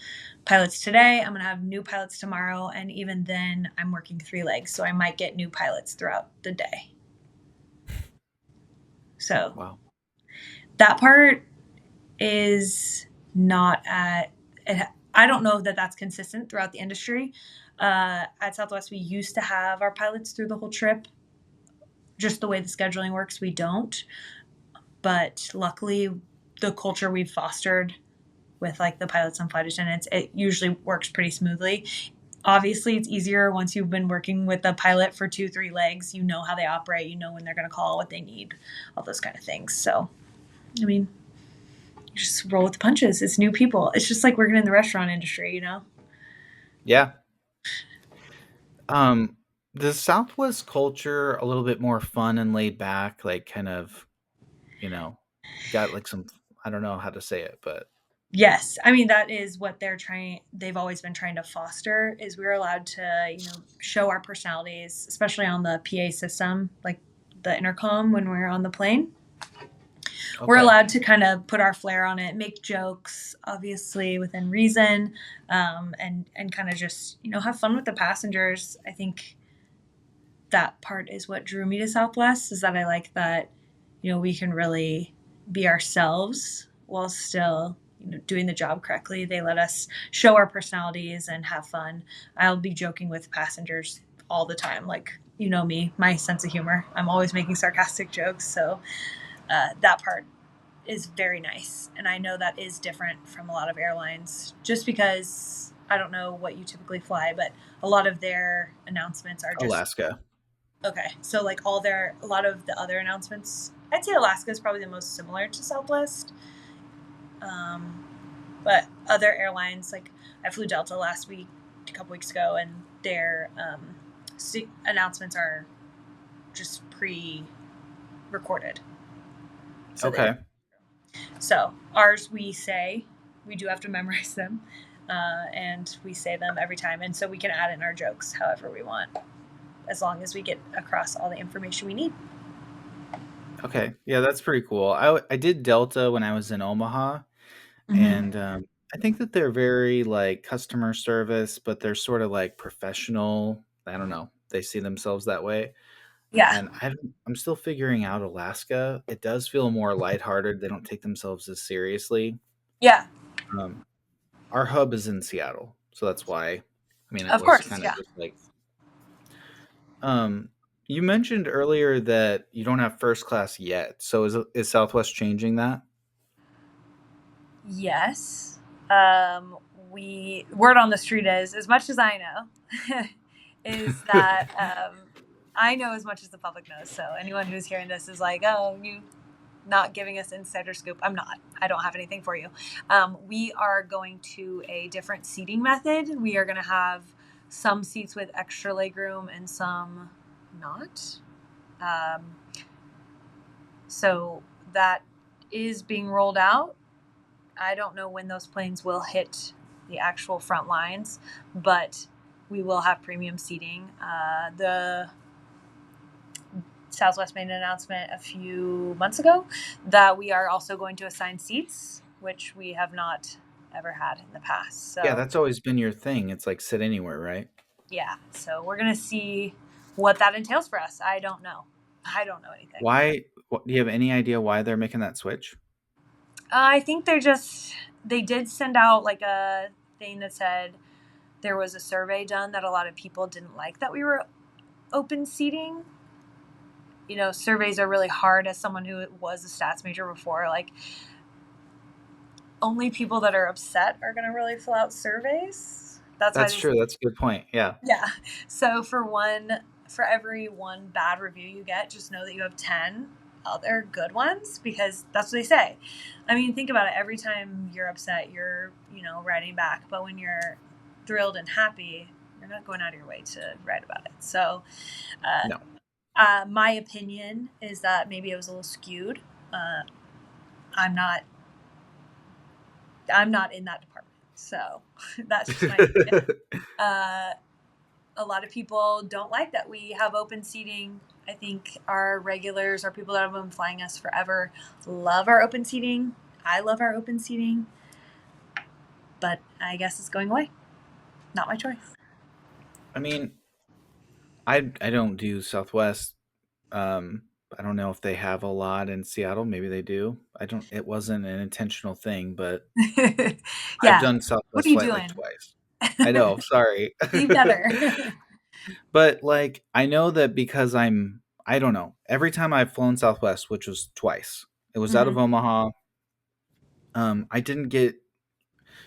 pilots today. I'm going to have new pilots tomorrow. And even then, I'm working 3 legs. So I might get new pilots throughout the day. So Wow. that part is not at, it, I don't know that that's consistent throughout the industry. At Southwest, we used to have our pilots through the whole trip. Just the way the scheduling works, we don't. But luckily, the culture we've fostered with like the pilots and flight attendants, it usually works pretty smoothly. Obviously, it's easier once you've been working with a pilot for 2, 3 legs. You know how they operate, you know when they're going to call, what they need, all those kind of things. So, I mean, you just roll with the punches. It's new people. It's just like working in the restaurant industry, you know? Yeah. Um, the Southwest culture a little bit more fun and laid back, like kind of, you know, got like some, I don't know how to say it, but Yes. I mean, that is what they've always been trying to foster is we're allowed to, show our personalities, especially on the PA system, like the intercom when we're on the plane. We're okay. allowed to kind of put our flair on it, make jokes, obviously within reason, and kind of just have fun with the passengers. I think that part is what drew me to Southwest is that I like that we can really be ourselves while still doing the job correctly. They let us show our personalities and have fun. I'll be joking with passengers all the time, like me, my sense of humor. I'm always making sarcastic jokes, so that part is very nice. And I know that is different from a lot of airlines just because I don't know what you typically fly, but a lot of their announcements are just Alaska. okay. So like a lot of the other announcements, I'd say Alaska is probably the most similar to Southwest. Um, but other airlines, like I flew Delta last week, a couple weeks ago, and their announcements are just pre-recorded. So they don't. Okay. So ours, we do have to memorize them, and we say them every time, and so we can add in our jokes however we want, as long as we get across all the information we need. Okay. Yeah, that's pretty cool. I did Delta when I was in Omaha, and Mm-hmm. I think that they're very like customer service, but they're sort of like professional. I don't know. They see themselves that way. Yeah. And I'm still figuring out Alaska. It does feel more lighthearted. They don't take themselves as seriously. Yeah. Um, our hub is in Seattle, so that's why. I mean, it Of was course. kind of Yeah. just like. Um, you mentioned earlier that you don't have first class yet. So is Southwest changing that? Yes. Um, we word on the street is as much as I know is that I know as much as the public knows. So anyone who's hearing this is like, oh, you not giving us insider scoop. I'm not. I don't have anything for you. We are going to a different seating method. We are going to have some seats with extra legroom and some not. Um, so that is being rolled out. I don't know when those planes will hit the actual front lines, but we will have premium seating. The Southwest made an announcement a few months ago that we are also going to assign seats, which we have not ever had in the past. Yeah, So, that's always been your thing. It's like sit anywhere, right? Yeah. So we're going to see what that entails for us. I don't know. I don't know anything. Why? Do you have any idea why they're making that switch? I think they did send out like a thing that said there was a survey done that a lot of people didn't like that we were open seating. You know, surveys are really hard as someone who was a stats major before. Like, only people that are upset are going to really fill out surveys. That's why That's they, true. That's a good point. Yeah. yeah. So for every one bad review you get, just know that you have 10 other good ones because that's what they say. I mean, think about it. Every time you're upset, you're, writing back. But when you're thrilled and happy, you're not going out of your way to write about it. So, uh, No. my opinion is that maybe it was a little skewed. Uh, I'm not I'm not in that department, so that's just my opinion. Uh, a lot of people don't like that we have open seating. I think our regulars, our people that have been flying us forever, love our open seating. I love our open seating, but I guess it's going away. Not my choice. I mean, I don't do Southwest. I don't know if they have a lot in Seattle. Maybe they do. I don't. It wasn't an intentional thing, but I've Yeah. done What are Southwest you flight like doing? twice. I know. Sorry. Be better. But like I know that because I don't know. Every time I've flown Southwest, which was twice, it was out of Hmm. Omaha. I didn't get.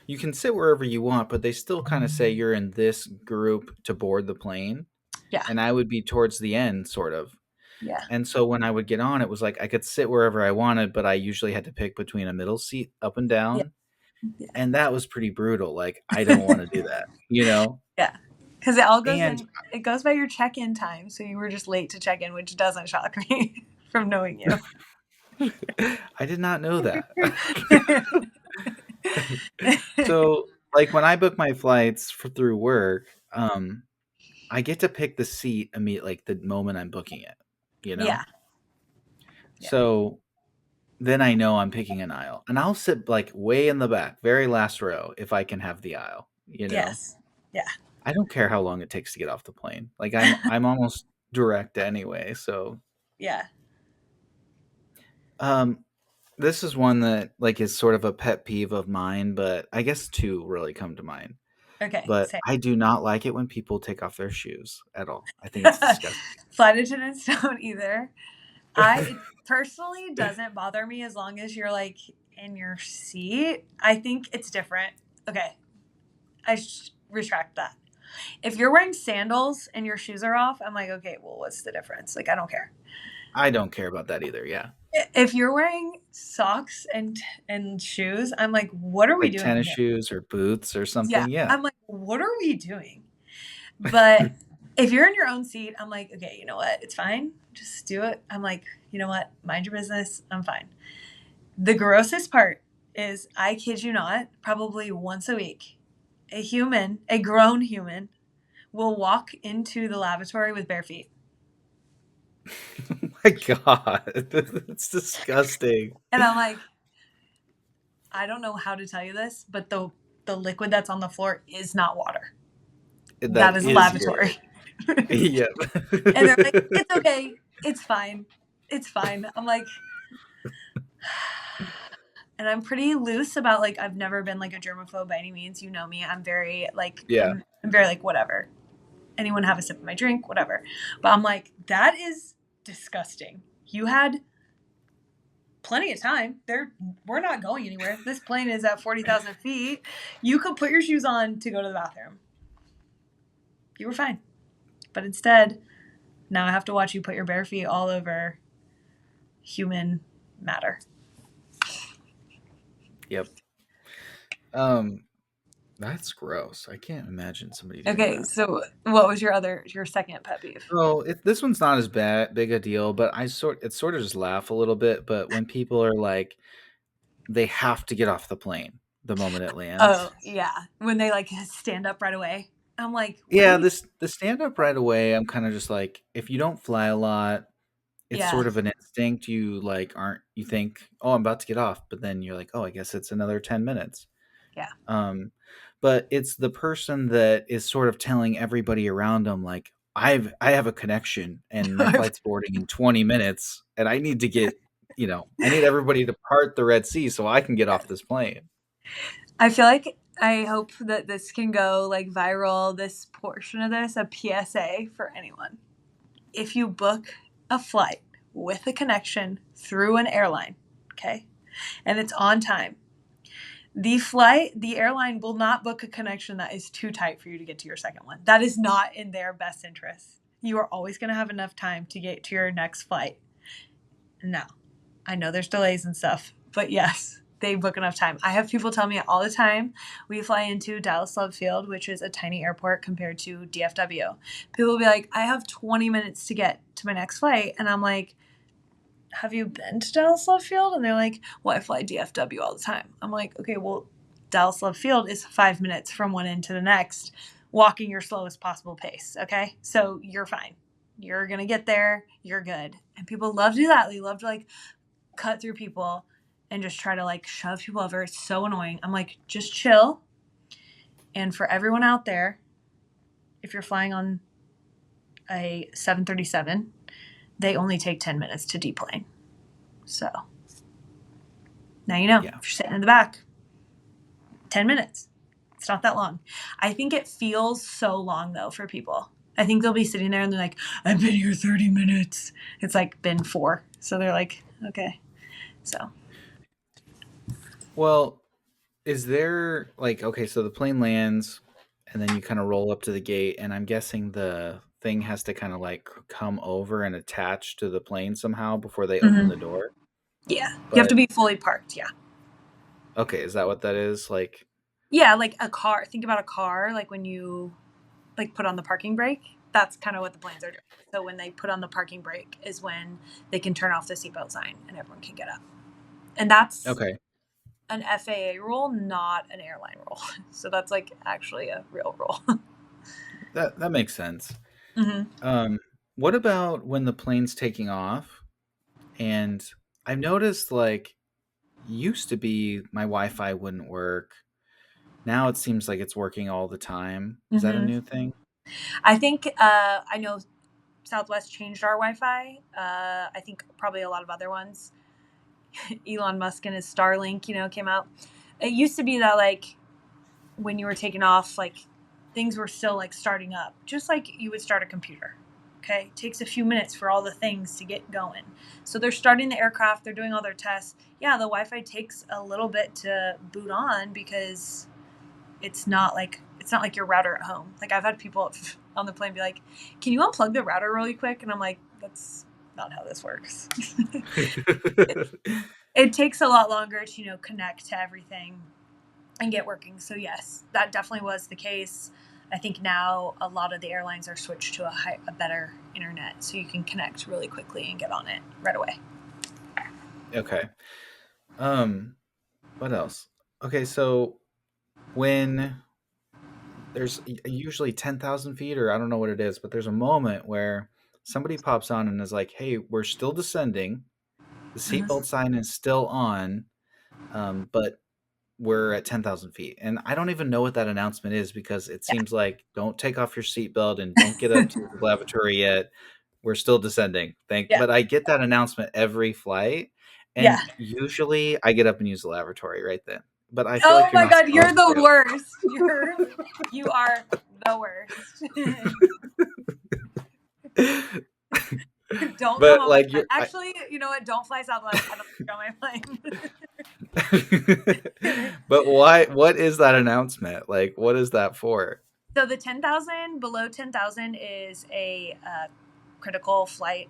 You can sit wherever you want, but they still kind of say you're in this group to board the plane, Yeah. and I would be towards the end, sort of. Yeah. And so when I would get on, it was like I could sit wherever I wanted, but I usually had to pick between a middle seat up and Yeah. down, Yeah. and that was pretty brutal. Like I don't want to do that, you know. Yeah. Because it all goes And in, it goes by your check in time. So you were just late to check in, which doesn't shock me from knowing you. I did not know that. So, like when I book my flights through work, I get to pick the seat immediately, like the moment I'm booking it, you know? Yeah. Yeah. So then I know I'm picking an aisle. And I'll sit like way in the back, very last row, if I can have the aisle, you know? Yes. Yeah. I don't care how long it takes to get off the plane. Like I'm almost direct anyway. So Yeah. um this is one that like is sort of a pet peeve of mine, but I guess two really come to mind. Okay. But Same. I do not like it when people take off their shoes at all. I think it's disgusting. Flight attendants don't either. It personally doesn't bother me as long as you're like in your seat. I think it's different. Okay. Retract that. If you're wearing sandals and your shoes are off, I'm like, okay, well, what's the difference? Like, I don't care. I don't care about that either. Yeah. If you're wearing socks and shoes, I'm like, what are we Like doing tennis here? shoes or boots or Yeah, something. Yeah. I'm like, what are we doing? But if you're in your own seat, I'm like, okay, you know what? It's fine. Just do it. I'm like, you know what? Mind your business. I'm fine. The grossest part is, I kid you not, probably once a week, a grown human, will walk into the lavatory with bare feet. Oh my god. That's disgusting. And I'm like, I don't know how to tell you this, but the liquid that's on the floor is not water. That That is is urine. lavatory. Yep. And they're like, it's okay. It's fine. It's fine. I'm like, and I'm pretty loose about like, I've never been like a germaphobe by any means. You know me. I'm very like, Yeah. I'm very like, whatever. Anyone have a sip of my drink, whatever. But I'm like, that is disgusting. You had plenty of time. We're not going anywhere. This plane is at 40,000 feet. You could put your shoes on to go to the bathroom. You were fine. But instead, now I have to watch you put your bare feet all over human matter. Yep. Um that's gross. I can't imagine somebody doing Okay, that. so what was your second pet peeve? Oh, this one's not as big a deal, but it's sort of just laugh a little bit. But when people are like, they have to get off the plane the moment it lands. Oh, yeah. When they like stand up right away. I'm like, what are Yeah, we? this the stand up right away. I'm kind of just like, if you don't fly a lot, it's Yeah. sort of an instinct. You like aren't you think, oh, I'm about to get off, but then you're like, oh, I guess it's another 10 minutes. Yeah. Um, but it's the person that is sort of telling everybody around them, like, I have a connection and my flight's boarding in 20 minutes and I need to get, I need everybody to part the Red Sea so I can get off this plane. I feel like I hope that this can go like viral, this portion of this, a PSA for anyone. If you book a flight with a connection through an airline, okay, and it's on time, the airline will not book a connection that is too tight for you to get to your second one. That is not in their best interest. You are always going to have enough time to get to your next flight. No, I know there's delays and stuff, but yes, they book enough time. I have people tell me all the time. We fly into Dallas Love Field, which is a tiny airport compared to DFW. People will be like, I have 20 minutes to get to my next flight. And I'm like, have you been to Dallas Love Field? And they're like, well, I fly DFW all the time. I'm like, okay, well, Dallas Love Field is 5 minutes from one end to the next, walking your slowest possible pace. Okay. So you're fine. You're going to get there. You're good. And people love to do that. They love to like cut through people and just try to like shove people over. It's so annoying. I'm like, just chill. And for everyone out there, if you're flying on a 737, they only take 10 minutes to deplane. So now you know, Yeah. if you're sitting in the back, 10 minutes. It's not that long. I think it feels so long though for people. I think they'll be sitting there and they're like, I've been here 30 minutes. It's like been 4. So they're like, okay. So. Well, is there like, okay, so the plane lands and then you kind of roll up to the gate, and I'm guessing the thing has to kind of like come over and attach to the plane somehow before they open the Mm-hmm. door. Yeah. You have to But be fully parked. Yeah. okay, is that what that is? Like, Yeah, like a car. Think about a car, like when you like put on the parking brake. That's kind of what the planes are doing. So when they put on the parking brake is when they can turn off the seatbelt sign and everyone can get up. And that's okay, an FAA rule, not an airline rule. So that's like actually a real rule. that makes sense. Mm-hmm. Um, what about when the plane's taking off? And I've noticed like used to be my Wi-Fi wouldn't work. Now it seems like it's working all the time. Is that a Mm-hmm. new thing? I think I know Southwest changed our Wi-Fi. I think probably a lot of other ones. Elon Musk and his Starlink, came out. It used to be that like when you were taking off, like things were still like starting up, just like you would start a computer. Okay, it takes a few minutes for all the things to get going. So they're starting the aircraft, they're doing all their tests. Yeah, the Wi-Fi takes a little bit to boot on because it's not like your router at home. Like I've had people on the plane be like, "Can you unplug the router really quick?" And I'm like, "That's not how this works." it, it takes a lot longer to connect to everything and get working. So yes, that definitely was the case. I think now a lot of the airlines are switched to a better internet, so you can connect really quickly and get on it right away. Okay. Um, what else? Okay, so when there's usually 10,000 feet, or I don't know what it is, but there's a moment where somebody pops on and is like, hey, we're still descending. The Mm-hmm. seatbelt sign is still on, but we're at 10,000 feet. And I don't even know what that announcement is because it seems like don't take off your seatbelt and don't get up to Yeah. the lavatory yet. We're still descending. Yeah. But I get that announcement every flight. Yeah. And usually I get up and use the lavatory right then. But I feel Oh like you're my not God, you're supposed the to. worst. You are the worst. Don't come But on my like flight. you're Actually, you know what? Don't fly Southwest. I don't think on my plane. but why, what is that announcement? Like what is that for? So the 10,000, below 10,000 is a critical flight,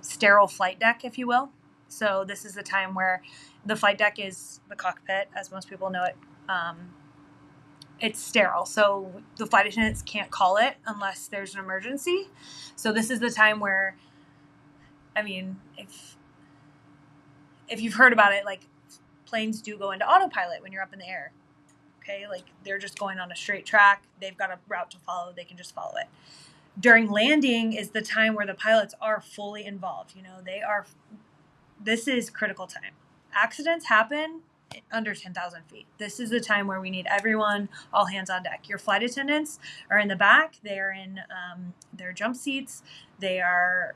sterile flight deck, if you will. So this is the time where the flight deck is the cockpit, as most people know it. It's sterile, so the flight attendants can't call it unless there's an emergency. So this is the time where, I mean, if you've heard about it, like planes do go into autopilot when you're up in the air. Okay, like they're just going on a straight track. They've got a route to follow. They can just follow it. During landing is the time where the pilots are fully involved. They are. This is critical time. Accidents happen under 10,000 feet. This is the time where we need everyone, all hands on deck. Your flight attendants are in the back. They are in their jump seats. They are,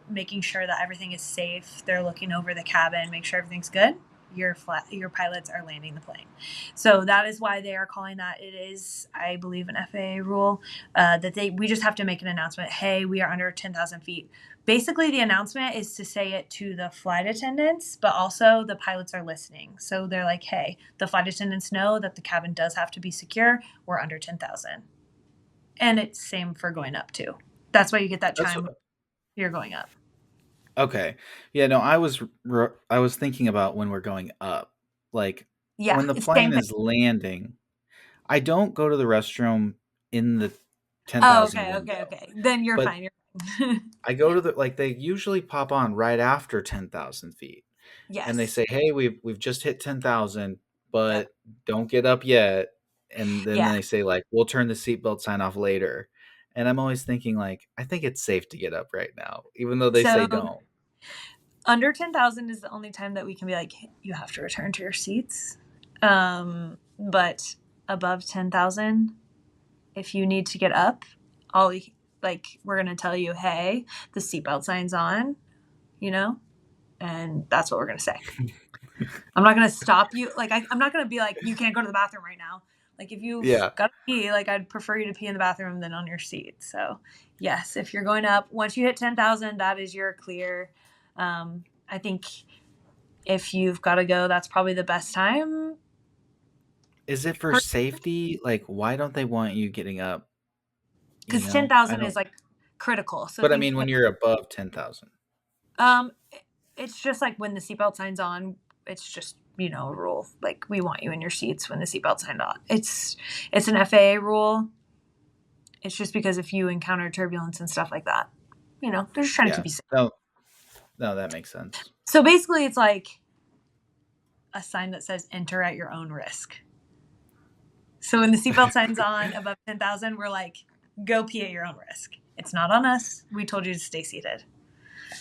making sure that everything is safe. They're looking over the cabin, make sure everything's good. Your pilots are landing the plane. So that is why they are calling that. It is, I believe, an FAA rule that we just have to make an announcement. Hey, we are under 10,000 feet. Basically, the announcement is to say it to the flight attendants, but also the pilots are listening. So they're like, hey, the flight attendants know that the cabin does have to be secure. We're under 10,000. And it's same for going up too. That's why you get that That's chime when you're going up. okay. Yeah, no, I was thinking about when we're going up. Like Yeah, when the it's plane same thing. is landing, I don't go to the restroom in the Oh, 10,000 okay, okay, window. okay. Then you're But fine. You're fine. I go to the like they usually pop on right after 10,000 feet, and they Yes. say, "Hey, we've just hit 10,000, Yep. but don't get up yet." And then Yeah. they say like, "We'll turn the seatbelt sign off later." And I'm always thinking like, I think it's safe to get up right now, even though they say So don't. under 10,000 is the only time that we can be like, you have to return to your seats. But above 10,000, if you need to get up, all like we're gonna tell you, hey, the seatbelt sign's on, and that's what we're gonna say. I'm not gonna stop you. Like I'm not gonna be like, you can't go to the bathroom right now. Like if you've Yeah. got to pee, like I'd prefer you to pee in the bathroom than on your seat. So yes, if you're going up, once you hit 10,000, that is your clear. I think if you've got to go, that's probably the best time. Is it for safety? Like, why don't they want you getting up? Because I 10,000 is don't. like critical. So But I think mean, when you're above 10,000, um, it's just like when the seatbelt sign's on. It's just a rule. Like we want you in your seats when the seatbelt signed on. It's an FAA rule. It's just because if you encounter turbulence and stuff like that, they're just trying to yeah. keep you safe. No, no, that makes sense. So basically, it's like a sign that says "Enter at your own risk." So when the seatbelt sign's on above 10,000, we're like, "Go pee at your own risk." It's not on us. We told you to stay seated.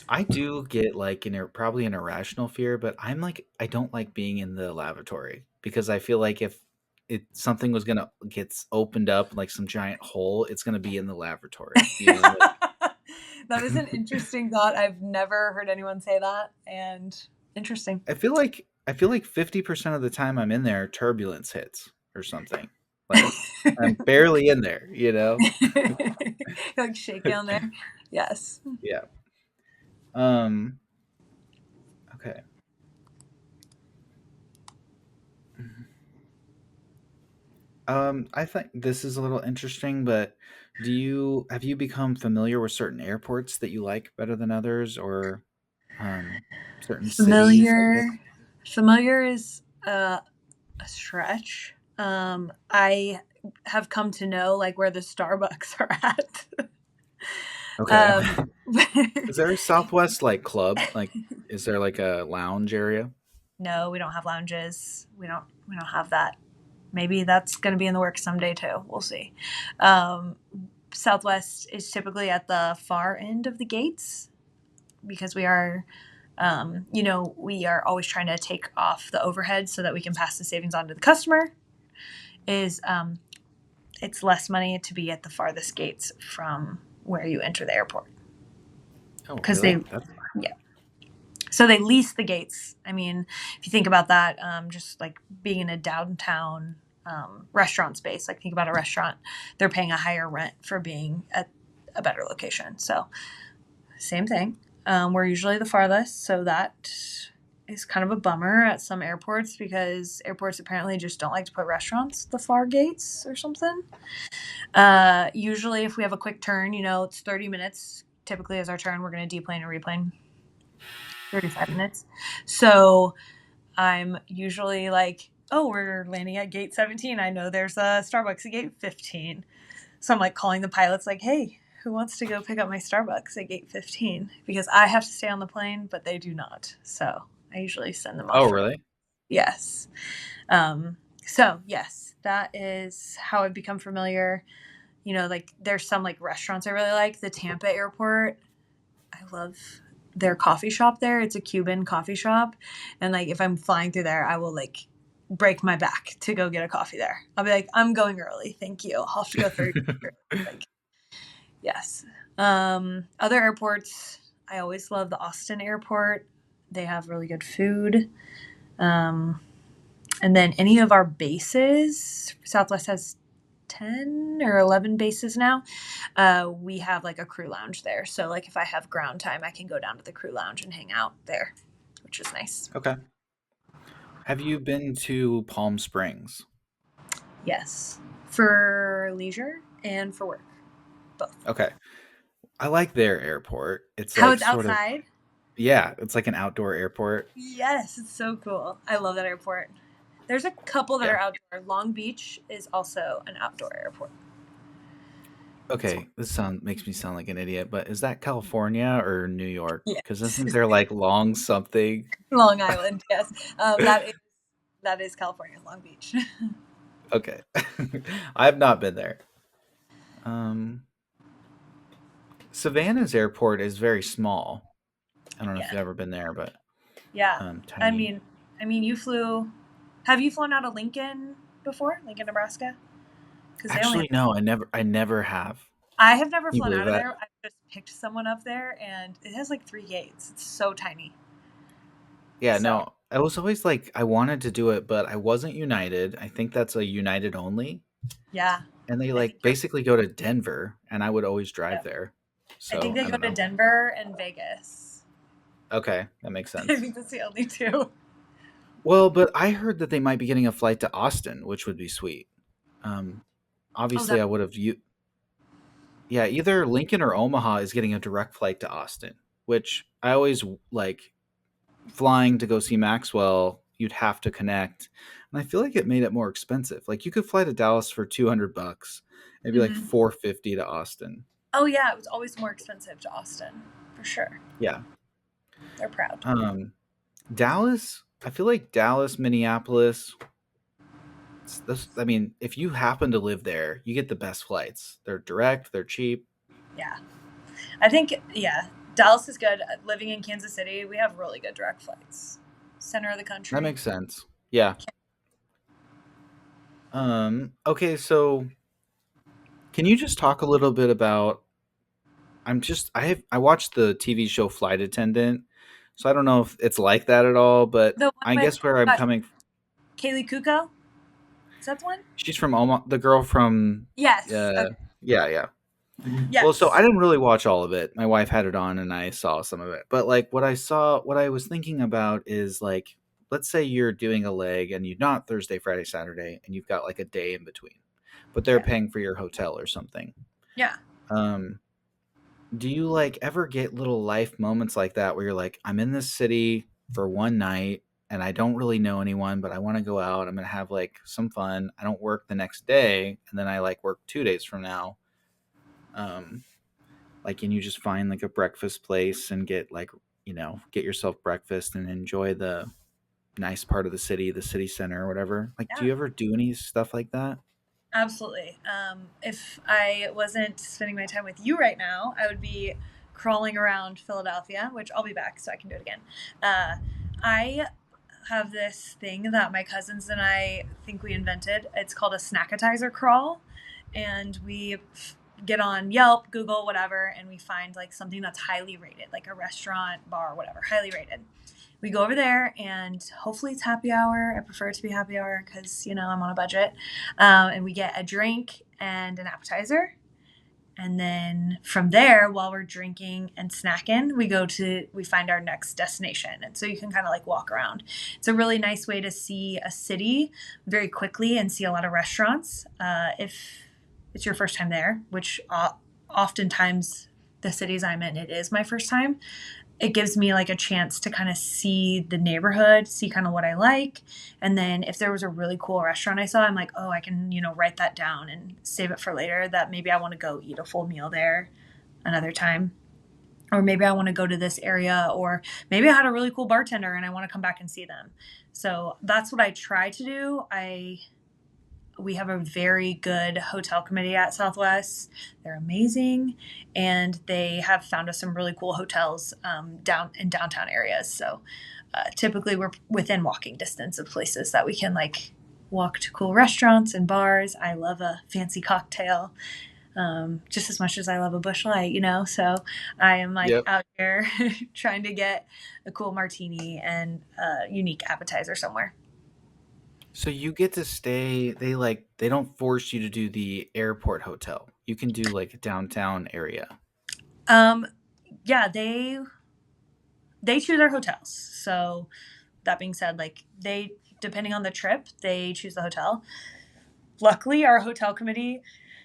I do get like probably an irrational fear, but I don't like being in the lavatory because I feel like if something was gonna gets opened up like some giant hole, it's gonna be in the lavatory. That is an interesting thought. I've never heard anyone say that, and interesting. I feel like 50% of the time I'm in there, turbulence hits or something. Like I'm barely in there. Like shaky on there. Yes. Yeah. Um. Okay. I think this is a little interesting, but have you become familiar with certain airports that you like better than others, or um, certain cities? I guess. Familiar. Familiar is a stretch. I have come to know like where the Starbucks are at. Okay. um, Is there a Southwest like club? Like, is there like a lounge area? no, we don't have lounges. We don't have that. Maybe that's going to be in the works someday too. We'll see. Um, Southwest is typically at the far end of the gates because we are always trying to take off the overhead so that we can pass the savings on to the customer. Is It's less money to be at the farthest gates from where you enter the airport Oh, because really? That's yeah. So they lease the gates. I mean, if you think about that, just like being in a downtown restaurant space, like think about a restaurant, they're paying a higher rent for being at a better location. So same thing. We're usually the farthest, so that is kind of a bummer at some airports because airports apparently just don't like to put restaurants at the far gates or something. Usually, if we have a quick turn, it's 30 minutes. Typically, as our turn, we're going to deplane and replane 35 minutes. So I'm usually like, oh, we're landing at gate 17. I know there's a Starbucks at gate 15. So I'm like calling the pilots, like, hey, who wants to go pick up my Starbucks at gate 15? Because I have to stay on the plane, but they do not. So I usually send them oh, off for, really? yes. So yes, that is how I've become familiar. Like there's some like restaurants I really like. The Tampa airport, I love their coffee shop there. It's a Cuban coffee shop. And like if I'm flying through there, I will like break my back to go get a coffee there. I'll be like, I'm going early. Thank you. I'll have to go 30. Like, yes. Other airports, I always love the Austin airport. They have really good food. Um, and then any of our bases, Southwest has 10 or 11 bases now. We have like a crew lounge there. So like if I have ground time, I can go down to the crew lounge and hang out there, which is nice. Okay. Have you been to Palm Springs? Yes. For leisure and for work, both. Okay. I like their airport. It's How like it's sort of, outside? yeah, it's like an outdoor airport. Yes, it's so cool. I love that airport. There's a couple that Yeah. are outdoor. Long Beach is also an outdoor airport as well. Okay, this sound makes me sound like an idiot, but is that California or New York? Because Yes. isn't there like long something? Long Island, yes. That is California, Long Beach. Okay. I have not been there. Um, Savannah's airport is very small. I don't know if Yeah. you've ever been there, but Yeah. I tiny. mean, you flew. Have you flown out of Lincoln before? Lincoln, Nebraska? Because they only have. Actually, no, I never have. I have never Can you flown believe out of that? there. I just picked someone up there, and it has like 3 gates. It's so tiny. Yeah, So no. I was always like I wanted to do it, but I wasn't United. I think that's a United only. yeah, And they I think like you're. basically go to Denver and I would always drive Yep. there. I think So, they I go don't to know. Denver and Vegas. Okay, that makes I sense. think that's the only two. Well, but I heard that they might be getting a flight to Austin, which would be sweet. Um Oh, obviously that. I would have you yeah, either Lincoln or Omaha is getting a direct flight to Austin, which I always like flying to go see Maxwell, you'd have to connect. And I feel like it made it more expensive. Like you could fly to Dallas for 200 bucks. It'd be like Hmm. 450 to Austin. Oh yeah, it was always more expensive to Austin, for sure. Yeah. They're proud. Um Dallas, I feel like Dallas, Minneapolis, this, I mean, if you happen to live there, you get the best flights. They're direct, they're cheap. Yeah, I think yeah, Dallas is good. Living in Kansas City, we have really good direct flights. Center of the That country. makes sense. Yeah. Okay, so can you just talk a little bit about I watched the TV show Flight Attendant, so I don't know if it's like that at all, but The one I with guess where I'm gosh, coming Kaylee Kuko. Is that the one? she's from Omaha, the girl from Yes. uh Okay. yeah, yeah. Well, so I Yes. didn't really watch all of it. My wife had it on and I saw some of it. But like what I was thinking about is like let's say you're doing a leg and you're not Thursday, Friday, Saturday and you've got like a day in between. But they're Yeah. paying for your hotel or something. Yeah. Um do you like ever get little life moments like that where you're like I'm in this city for one night and I don't really know anyone, but I want to go out. I'm going to have like some fun. I don't work the next day and then I like work 2 days from now. Um like and you just find like a breakfast place and get like get yourself breakfast and enjoy the nice part of the city center or whatever. Like do Yeah. you ever do any stuff like that? Absolutely. If I wasn't spending my time with you right now, I would be crawling around Philadelphia, which I'll be back so I can do it again. Uh, I have this thing that my cousins and I think we invented. It's called a snackatizer crawl. And we get on Yelp, Google, whatever, and we find like something that's highly rated, like a restaurant, bar, whatever, highly rated. We go over there and hopefully it's happy hour. I prefer it to be happy hour because, I'm on a budget. And we get a drink and an appetizer. And then from there, while we're drinking and snacking, we find our next destination. And so you can kind of like walk around. It's a really nice way to see a city very quickly and see a lot of restaurants. If it's your first time there, which oftentimes the cities I'm in, it is my first time. It gives me like a chance to kind of see the neighborhood, see kind of what I like. And then if there was a really cool restaurant I saw, I'm like, oh, I can, write that down and save it for later that maybe I want to go eat a full meal there another time. Or maybe I want to go to this area, or maybe I had a really cool bartender and I want to come back and see them. So that's what I try to do. we have a very good hotel committee at Southwest. They're amazing, and they have found us some really cool hotels down in downtown areas. So typically, we're within walking distance of places that we can like walk to cool restaurants and bars. I love a fancy cocktail just as much as I love a bush light, you know. So I am like Yep. out here trying to get a cool martini and a unique appetizer somewhere. So you get to stay. They don't force you to do the airport hotel. You can do like a downtown area. Um, yeah, they choose our hotels. So that being said, like they depending on the trip, they choose the hotel. Luckily, our hotel committee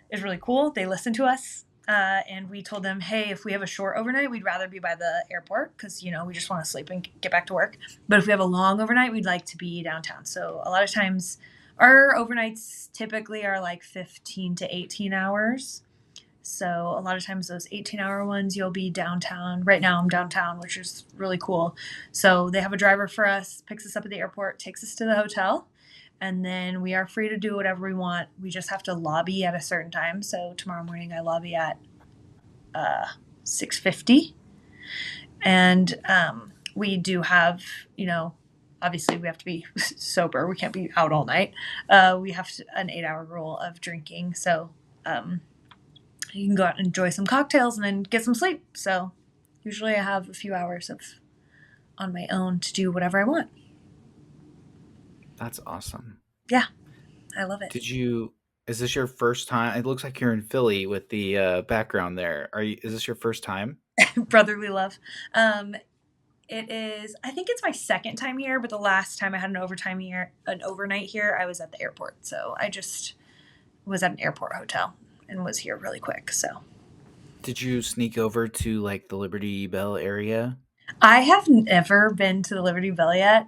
is really cool. They listen to us. And we told them, hey, if we have a short overnight, we'd rather be by the airport because, you know, we just want to sleep and get back to work. But if we have a long overnight, we'd like to be downtown. So a lot of times, our overnights typically are like 15 to 18 hours. So a lot of times, those 18-hour ones, you'll be downtown. Right now, I'm downtown, which is really cool. So they have a driver for us, picks us up at the airport, takes us to the hotel, and then we are free to do whatever we want. We just have to lobby at a certain time. So tomorrow morning I lobby at 6:50, and we do have, you know, obviously we have to be sober. We can't be out all night. We have an 8-hour rule of drinking. So you can go out and enjoy some cocktails and then get some sleep. So usually I have a few hours of on my own to do whatever I want. That's awesome. Yeah, I love it. Did you? Is this your first time? It looks like you're in Philly with the background there. Are you? Is this your first time? Brotherly love. Um, It is. I think it's my second time here, but the last time I had an overnight here, I was at the airport. So I just was at an airport hotel and was here really quick. So Did you sneak over to like the Liberty Bell area? I have never been to the Liberty Bell yet.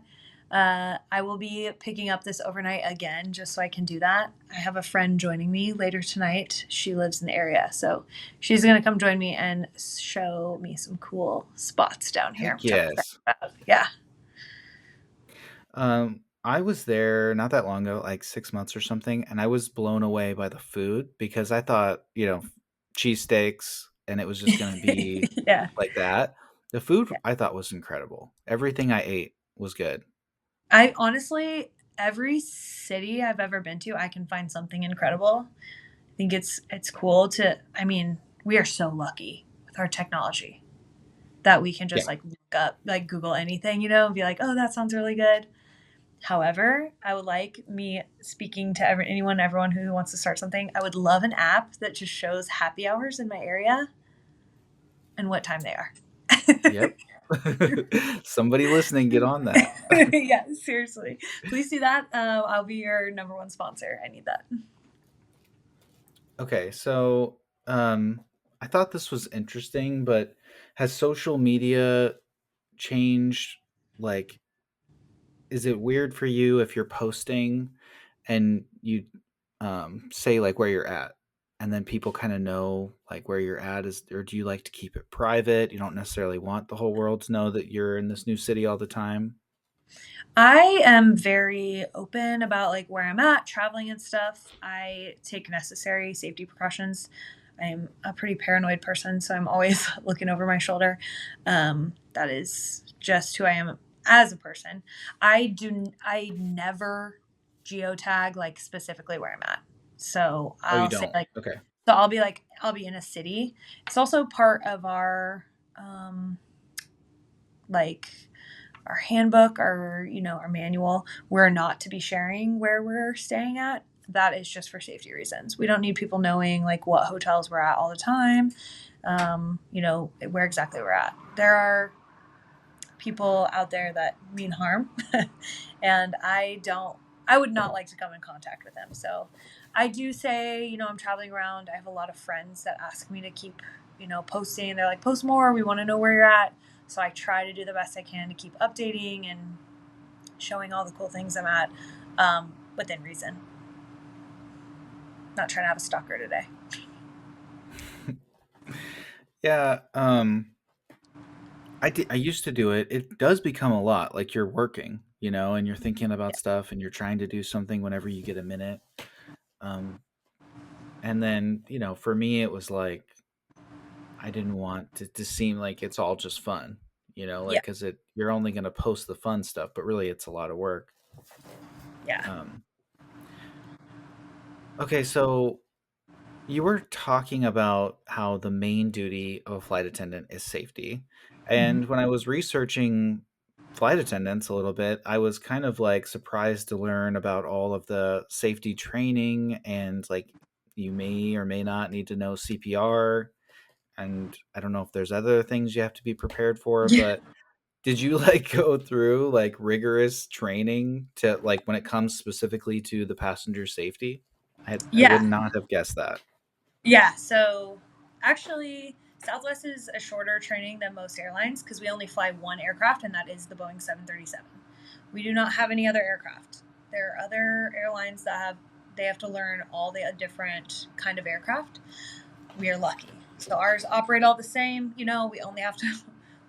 I will be picking up this overnight again just so I can do that. I have a friend joining me later tonight. She lives in the area, so she's going to come join me and show me some cool spots down here, Heck which I'm excited yes. about. Yeah. I was there not that long ago, like 6 months or something, and I was blown away by the food because I thought, cheesesteaks and it was just gonna be Yeah. like that. The food I thought was incredible. Everything I ate was good. I honestly, every city I've ever been to, I can find something incredible. I think it's cool to. I mean, we are so lucky with our technology that we can just Yeah. like look up, like Google anything, you know, and be like, oh, that sounds really good. However, I would like me speaking to everyone who wants to start something. I would love an app that just shows happy hours in my area and what time they are. Yep. Somebody listening, get on that. Yeah, seriously. Please do that. I'll be your number one sponsor. I need that. Okay, so I thought this was interesting, but has social media changed, like, is it weird for you if you're posting and you say like where you're at and then people kind of know like where you're at, is, or do you like to keep it private? You don't necessarily want the whole world to know that you're in this new city all the time? I am very open about like where I'm at, traveling and stuff. I take necessary safety precautions. I am a pretty paranoid person, so I'm always looking over my shoulder. That is just who I am as a person. I never geotag like specifically where I'm at. So Oh, you I'll say don't? like, Okay. so I'll be in a city. It's also part of our like our handbook, our our manual. We're not to be sharing where we're staying at. That is just for safety reasons. We don't need people knowing like what hotels we're at all the time. Where exactly we're at. There are people out there that mean harm, and I would not like to come in contact with them. So I do say, I'm traveling around. I have a lot of friends that ask me to keep, posting. They're like, post more. We want to know where you're at. So I try to do the best I can to keep updating and showing all the cool things I'm at, within reason. Not trying to have a stalker today. Yeah, I used to do it. It does become a lot, like you're working, and you're thinking about stuff and you're trying to do something whenever you get a minute. Um, and then, for me, it was like, I didn't want to seem like it's all just fun, Yeah. because you're only going to post the fun stuff, but really it's a lot of work. Yeah. Um, okay, so you were talking about how the main duty of a flight attendant is safety. Mhm. And when I was researching flight attendants a little bit, I was kind of like surprised to learn about all of the safety training and like you may or may not need to know CPR. And I don't know if there's other things you have to be prepared for, Yeah. but did you like go through like rigorous training to like when it comes specifically to the passenger safety? I would Yeah. not have guessed that. Yeah. So actually, Southwest is a shorter training than most airlines because we only fly one aircraft, and that is the Boeing 737. We do not have any other aircraft. There are other airlines that they have to learn all the different kind of aircraft. We are lucky. So ours operate all the same. We only have to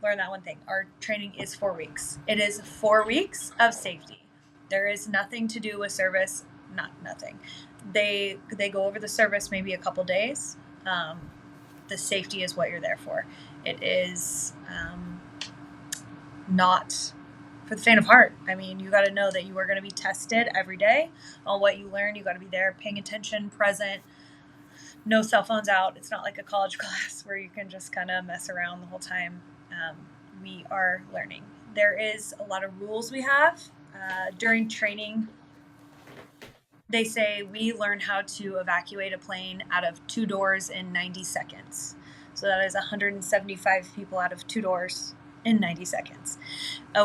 learn that one thing. Our training is 4 weeks. It is 4 weeks of safety. There is nothing to do with service. Not nothing. They go over the service maybe a couple days. Um, the safety is what you're there for. It is not for the faint of heart. I mean, you got to know that you are going to be tested every day on what you learn. You got to be there, paying attention, present, no cell phones out. It's not like a college class where you can just kind of mess around the whole time. Um, we are learning. There is a lot of rules we have during training. They say we learn how to evacuate a plane out of two doors in 90 seconds. So that is 175 people out of two doors in 90 seconds.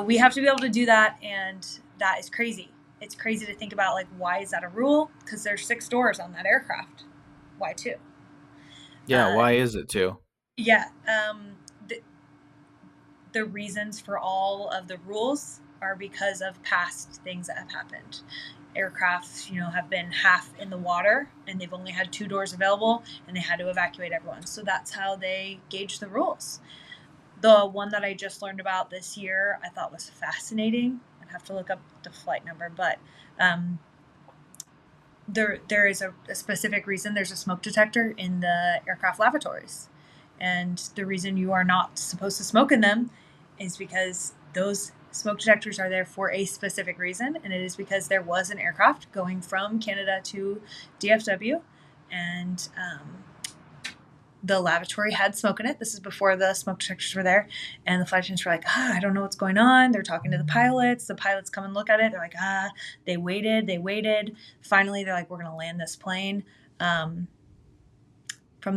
We have to be able to do that, and that is crazy. It's crazy to think about, like, why is that a rule? Because there's six doors on that aircraft. Why two? Yeah, Uh, why is it too? yeah, the reasons for all of the rules are because of past things that have happened. Aircraft, have been half in the water and they've only had two doors available and they had to evacuate everyone. So that's how they gauge the rules. The one that I just learned about this year, I thought was fascinating. I'd have to look up the flight number, but um, there is a specific reason there's a smoke detector in the aircraft lavatories, and the reason you are not supposed to smoke in them is because those smoke detectors are there for a specific reason, and it is because there was an aircraft going from Canada to DFW, and the lavatory had smoke in it. This is before the smoke detectors were there. And the flight attendants were like, I don't know what's going on. They're talking to the pilots. The pilots come and look at it. They're like, they waited. They waited. Finally, they're like, we're going to land this plane. From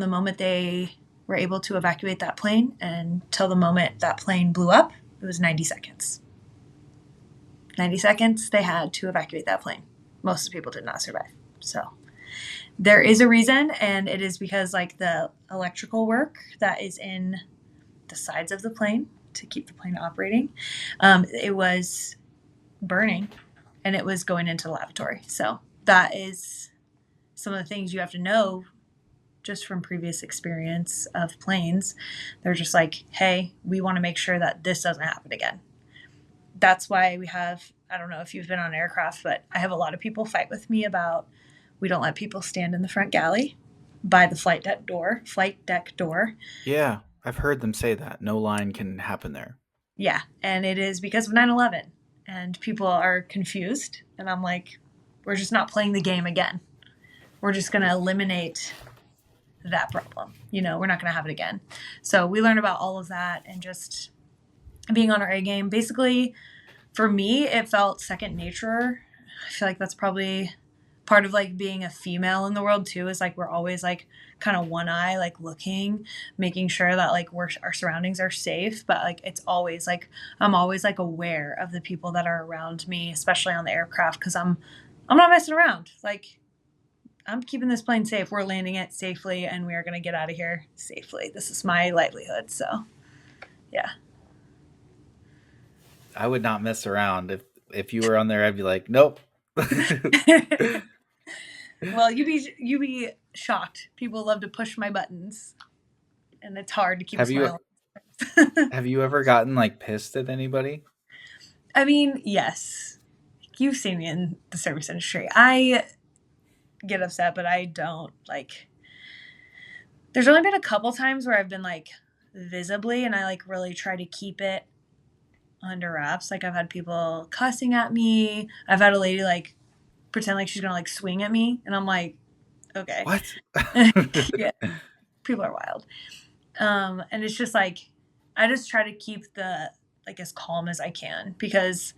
the moment they were able to evacuate that plane until the moment that plane blew up, it was 90 seconds. 90 seconds they had to evacuate that plane. Most of the people did not survive. So there is a reason, and it is because, like, the electrical work that is in the sides of the plane to keep the plane operating, it was burning and it was going into the lavatory. So that is some of the things you have to know just from previous experience of planes. They're just like, hey, we want to make sure that this doesn't happen again. That's why we have, I don't know if you've been on aircraft, but I have a lot of people fight with me about, we don't let people stand in the front galley by the flight deck door. Yeah, I've heard them say that. No line can happen there. Yeah, and it is because of 9/11, and people are confused, and I'm like, we're just not playing the game again. We're just going to eliminate that problem. We're not going to have it again. So we learn about all of that and just being on our A game. Basically, for me, it felt second nature. I feel like that's probably part of, like, being a female in the world too, is like we're always like kind of one eye, like looking, making sure that, like, our surroundings are safe. But, like, it's always like I'm always like aware of the people that are around me, especially on the aircraft, because I'm not messing around. Like, I'm keeping this plane safe. We're landing it safely and we are going to get out of here safely. This is my livelihood. So yeah. I would not mess around. If you were on there, I'd be like, nope. Well, you'd be shocked. People love to push my buttons, and it's hard to keep a have you smile. have you ever gotten like pissed at anybody? I mean, yes, you've seen me in the service industry. I get upset, but I don't like. There's only been a couple times where I've been like visibly, and I like really try to keep it under wraps. Like I've had people cussing at me. I've had a lady like pretend like she's gonna like swing at me, and I'm like, okay, What? yeah, people are wild. And it's just like I just try to keep the like as calm as I can because,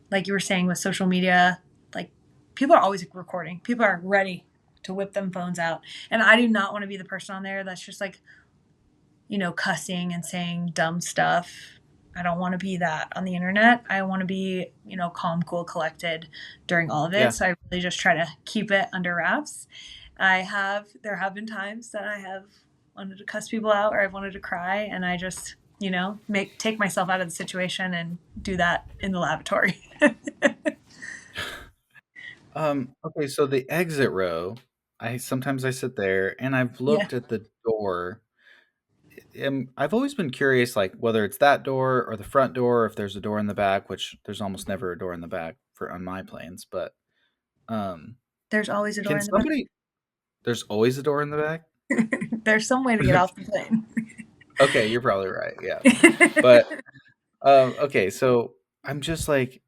like you were saying with social media, like people are always recording. People are ready to whip them phones out, and I do not want to be the person on there that's just like cussing and saying dumb stuff. I don't want to be that on the internet. I want to be, calm, cool, collected during all of it. Yeah. So I really just try to keep it under wraps. There have been times that I have wanted to cuss people out or I've wanted to cry, and I just, take myself out of the situation and do that in the lavatory. Okay, so the exit row, I sometimes I sit there and I've Yeah. looked at the door. I've always been curious, like whether it's that door or the front door, if there's a door in the back, which there's almost never a door in the back for on my planes. But um, There's always a door can in the back. somebody? There's always a door in the back. There's some way to get off the plane. Okay, you're probably right. Yeah, but okay, so I'm just like,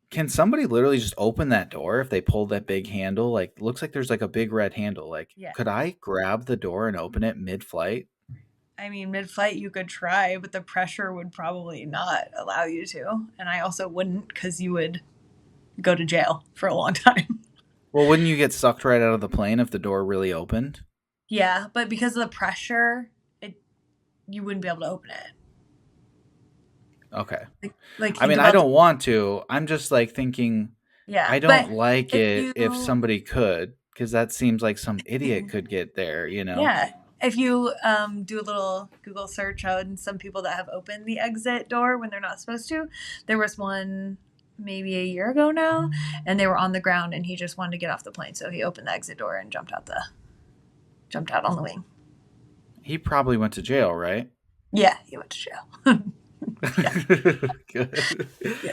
can somebody literally just open that door if they pull that big handle? Like, looks like there's like a big red handle. Like, Yeah. could I grab the door and open it mid-flight? I mean, mid flight, you could try, but the pressure would probably not allow you to. And I also wouldn't because you would go to jail for a long time. Well, wouldn't you get sucked right out of the plane if the door really opened? Yeah, but because of the pressure, you wouldn't be able to open it. Okay. Like I think mean, I about don't want to. I'm just like thinking, yeah, I but don't like if it you if somebody could, because that seems like some idiot could get there, you know? yeah, if you do a little Google search on some people that have opened the exit door when they're not supposed to, there was one maybe a year ago now, and they were on the ground, and he just wanted to get off the plane, so he opened the exit door and jumped out on the wing. He probably went to jail, right? Yeah, he went to jail. Yeah, Good. yeah,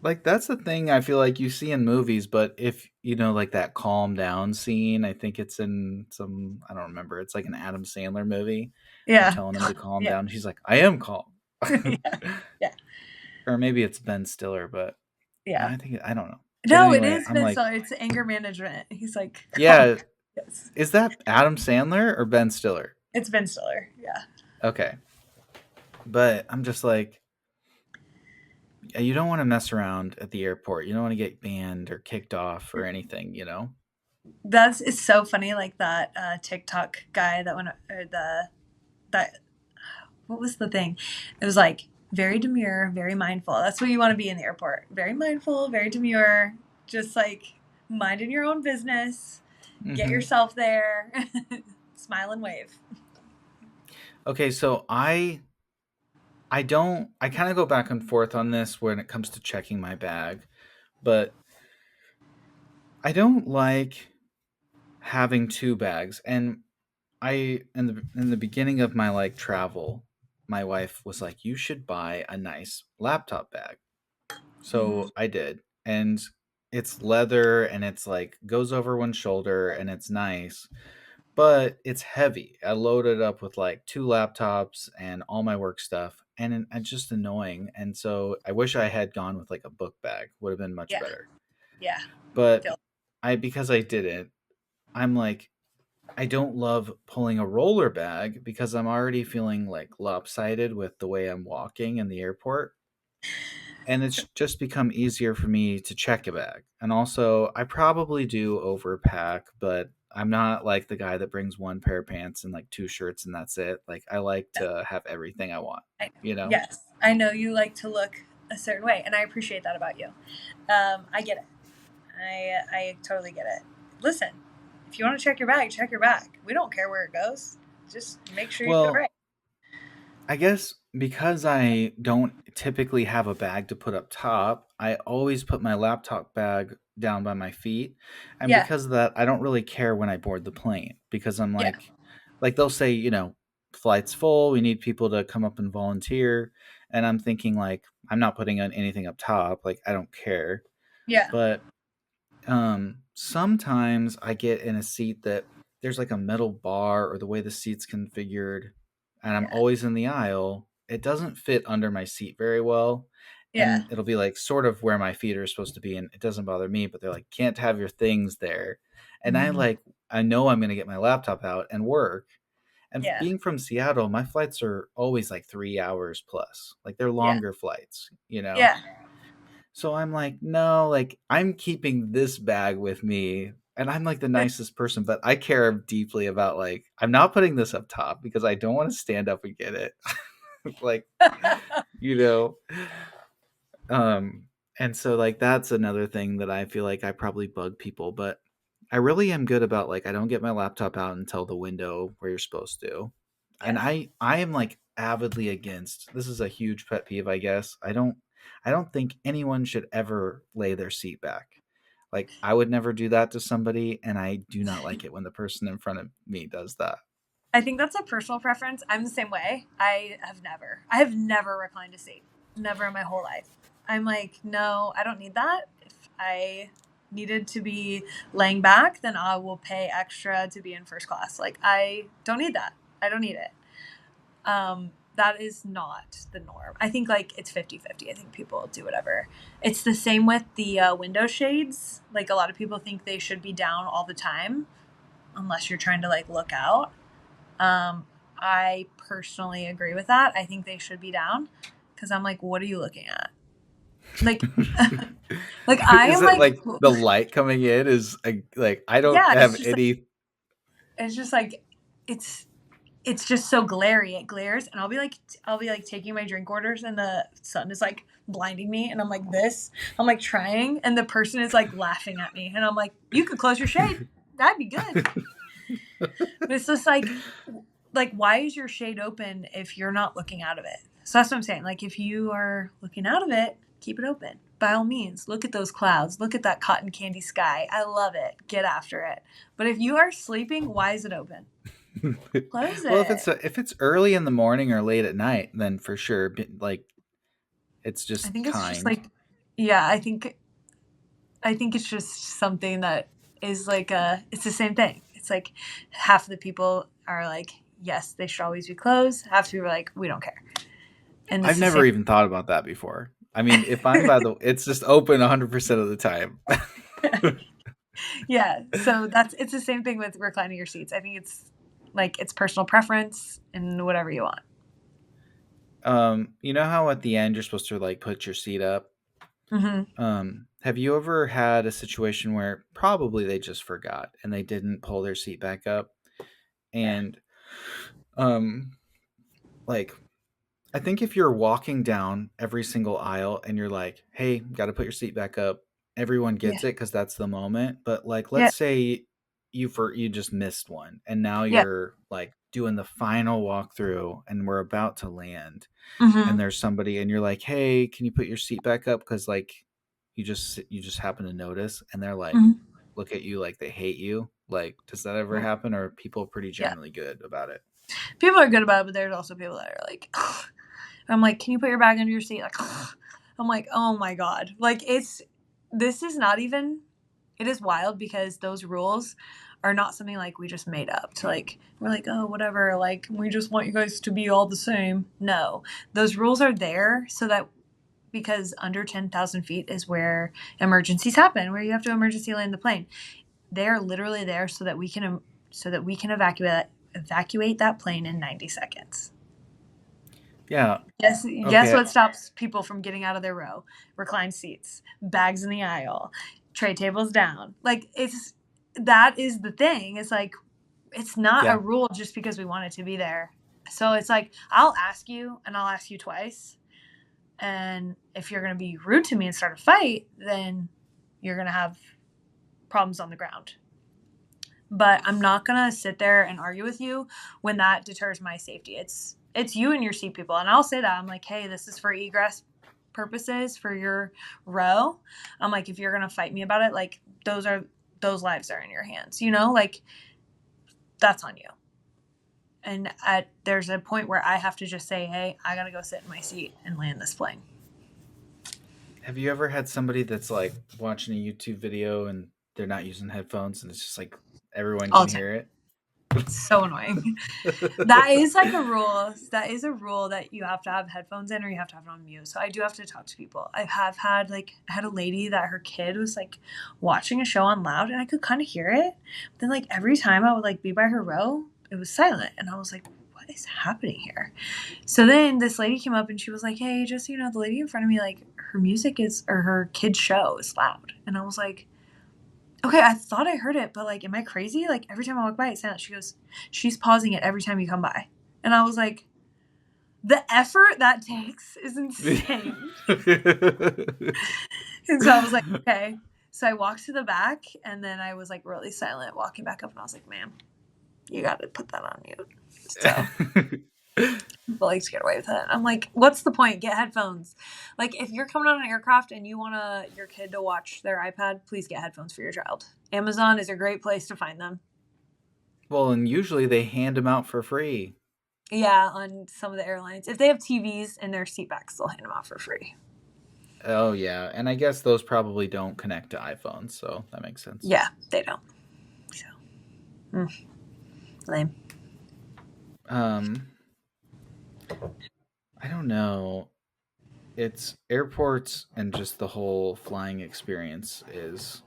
Like that's the thing I feel like you see in movies, but if you know, like that calm down scene, I think it's in some I don't remember. It's like an Adam Sandler movie. They're yeah, telling him to calm yeah, down. He's like, I am calm. yeah, yeah, Or maybe it's Ben Stiller, but yeah. I think I don't know. But No, it anyway, is I'm Vince. like, It's anger management. He's like, calm. yeah, Yes, is that Adam Sandler or Ben Stiller? it's Ben Stiller. Yeah, Okay. But I'm just like, you don't want to mess around at the airport. You don't want to get banned or kicked off or anything, you know? that's it's so funny. Like that TikTok guy that went or the that what was the thing? It was like very demure, very mindful. That's what you want to be in the airport. Very mindful, very demure, just like minding your own business. Get Hmm. yourself there, smile and wave. Okay, so I kind of go back and forth on this when it comes to checking my bag, but I don't like having two bags. And I in the beginning of my like travel, my wife was like, "You should buy a nice laptop bag." Mm-hmm. So I did. And it's leather and it's like goes over one shoulder and it's nice, but it's heavy. I loaded up with like two laptops and all my work stuff and it's just annoying. And so I wish I had gone with like a book bag. Would have been much Yeah, better. yeah. But Feel I because I didn't, I'm like I don't love pulling a roller bag because I'm already feeling like lopsided with the way I'm walking in the airport. And it's just become easier for me to check a bag. And also, I probably do overpack, but I'm not like the guy that brings one pair of pants and like two shirts and that's it. Like, I like to have everything I want, I know. you know? Yes, I know you like to look a certain way, and I appreciate that about you. I get it. I totally get it. Listen, if you want to check your bag, check your bag. We don't care where it goes. Just make sure you feel Well, right. I guess because I don't typically have a bag to put up top, I always put my laptop bag down by my feet. And Yeah, because of that, I don't really care when I board the plane because I'm yeah, like they'll say, you know, flight's full, we need people to come up and volunteer. And I'm thinking like I'm not putting on anything up top, like I don't care. yeah. But sometimes I get in a seat that there's like a metal bar or the way the seat's configured, and I'm Yeah. always in the aisle. It doesn't fit under my seat very well. Yeah. And it'll be like sort of where my feet are supposed to be, and it doesn't bother me, but they're like, can't have your things there. And Mhm. I know I'm gonna get my laptop out and work. And Yeah. being from Seattle, my flights are always like 3 hours plus. Like they're Yeah. longer flights, you know? Yeah. So I'm like, no, like I'm keeping this bag with me. And I'm like the nicest person, but I care deeply about like I'm not putting this up top because I don't want to stand up and get it. Like, you know. Um and so like that's another thing that I feel like I probably bug people, but I really am good about like I don't get my laptop out until the window where you're supposed to. And Yeah. I am like avidly against. This is a huge pet peeve, I guess. I don't think anyone should ever lay their seat back. Like I would never do that to somebody, and I do not like it when the person in front of me does that. I think that's a personal preference. I'm the same way. I have never reclined a seat. Never in my whole life. I'm like, no, I don't need that. If I needed to be laying back, then I will pay extra to be in first class. Like, I don't need that. I don't need it. That is not the norm. I think like it's 50-50. I think people do whatever. It's the same with the window shades. Like, a lot of people think they should be down all the time unless you're trying to like look out. I personally agree with that. I think they should be down because I'm like, what are you looking at? Like, like I Is am it like, like the light coming in is like I don't yeah, have any. it's just like, it's, it's just so glary. It glares, and I'll be like taking my drink orders, and the sun is like blinding me, and I'm like this. I'm like trying, and the person is like laughing at me, and I'm like, you could close your shade. That'd be good. But it's just like why is your shade open if you're not looking out of it? So that's what I'm saying. Like, if you are looking out of it, keep it open. By all means, look at those clouds. Look at that cotton candy sky. I love it. Get after it. But if you are sleeping, why is it open? Close Well, it. if it's early in the morning or late at night, then for sure, like it's I just think it's just kind. like, yeah, I think it's just something that is like it's the same thing. It's like half of the people are like, yes, they should always be closed. Half the people are like, we don't care. And it's I've the same. never even thought about that before. I mean, if I'm by the, it's just open 100% of the time. Yeah, so that's it's the same thing with reclining your seats. I think it's like it's personal preference and whatever you want. You know how at the end you're supposed to like put your seat up? Hmm. Have you ever had a situation where probably they just forgot and they didn't pull their seat back up? Yeah. And um, like I think if you're walking down every single aisle and you're like, "Hey, got to put your seat back up," everyone Yeah. gets it because that's the moment. But like, Yeah. let's say you just missed one, and now Yeah. you're like doing the final walkthrough, and we're about to land, and Hmm. there's somebody, and you're like, "Hey, can you put your seat back up?" Because like you just happen to notice, and they're like, Hmm. look at you like they hate you. Like, does that ever Yeah. happen, or are people pretty Yeah. generally good about it? People are good about it, but there's also people that are like, I'm like, can you put your bag under your seat? Like, I'm like, oh my god, like this is not even. It is wild because those rules are not something like we just made up to like we're like, oh, whatever, like we just want you guys to be all the same. No, those rules are there so that because under 10,000 feet is where emergencies happen, where you have to emergency land the plane. They're literally there so that we can evacuate that plane in 90 seconds. Yeah. Guess Okay. what stops people from getting out of their row? Reclined seats, bags in the aisle, tray tables down. Like, it's that is the thing. It's like it's not a Yeah. rule just because we want it to be there. So it's like I'll ask you and I'll ask you twice. And if you're going to be rude to me and start a fight, then you're going to have problems on the ground. But I'm not going to sit there and argue with you when that deters my safety. It's you and your seat people. And I'll say that. I'm like, "Hey, this is for egress purposes for your row." I'm like, "If you're going to fight me about it, like those lives are in your hands. You know, like that's on you." And there's a point where I have to just say, "Hey, I got to go sit in my seat and land this plane." Have you ever had somebody that's like watching a YouTube video and they're not using headphones and it's just like everyone All can the time. hear it. So annoying. That is like a rule. That is a rule that you have to have headphones in or you have to have it on mute. So I do have to talk to people. I have had like I had a lady that her kid was like watching a show on loud and I could kind of hear it. But then like every time I would like be by her row, it was silent. And I was like, what is happening here? So then this lady came up and she was like, hey, just so you know, the lady in front of me, like her music is or her kid's show is loud. And I was like, okay, I thought I heard it, but like, am I crazy? Like every time I walk by, it's silent. She goes, she's pausing it every time you come by. And I was like, the effort that takes is insane. And so I was like, okay. So I walked to the back and then I was like really silent walking back up and I was like, ma'am, you got to put that on mute. So people like to get away with it. I'm like, what's the point? Get headphones. Like if you're coming on an aircraft and you want your kid to watch their iPad, please get headphones for your child. Amazon is a great place to find them. Well, and usually they hand them out for free. Yeah, on some of the airlines. If they have TVs in their seat backs, they'll hand them out for free. Oh yeah, and I guess those probably don't connect to iPhones, so that makes sense. Yeah, they don't. So, lame. Um, I don't know. It's airports and just the whole flying experience is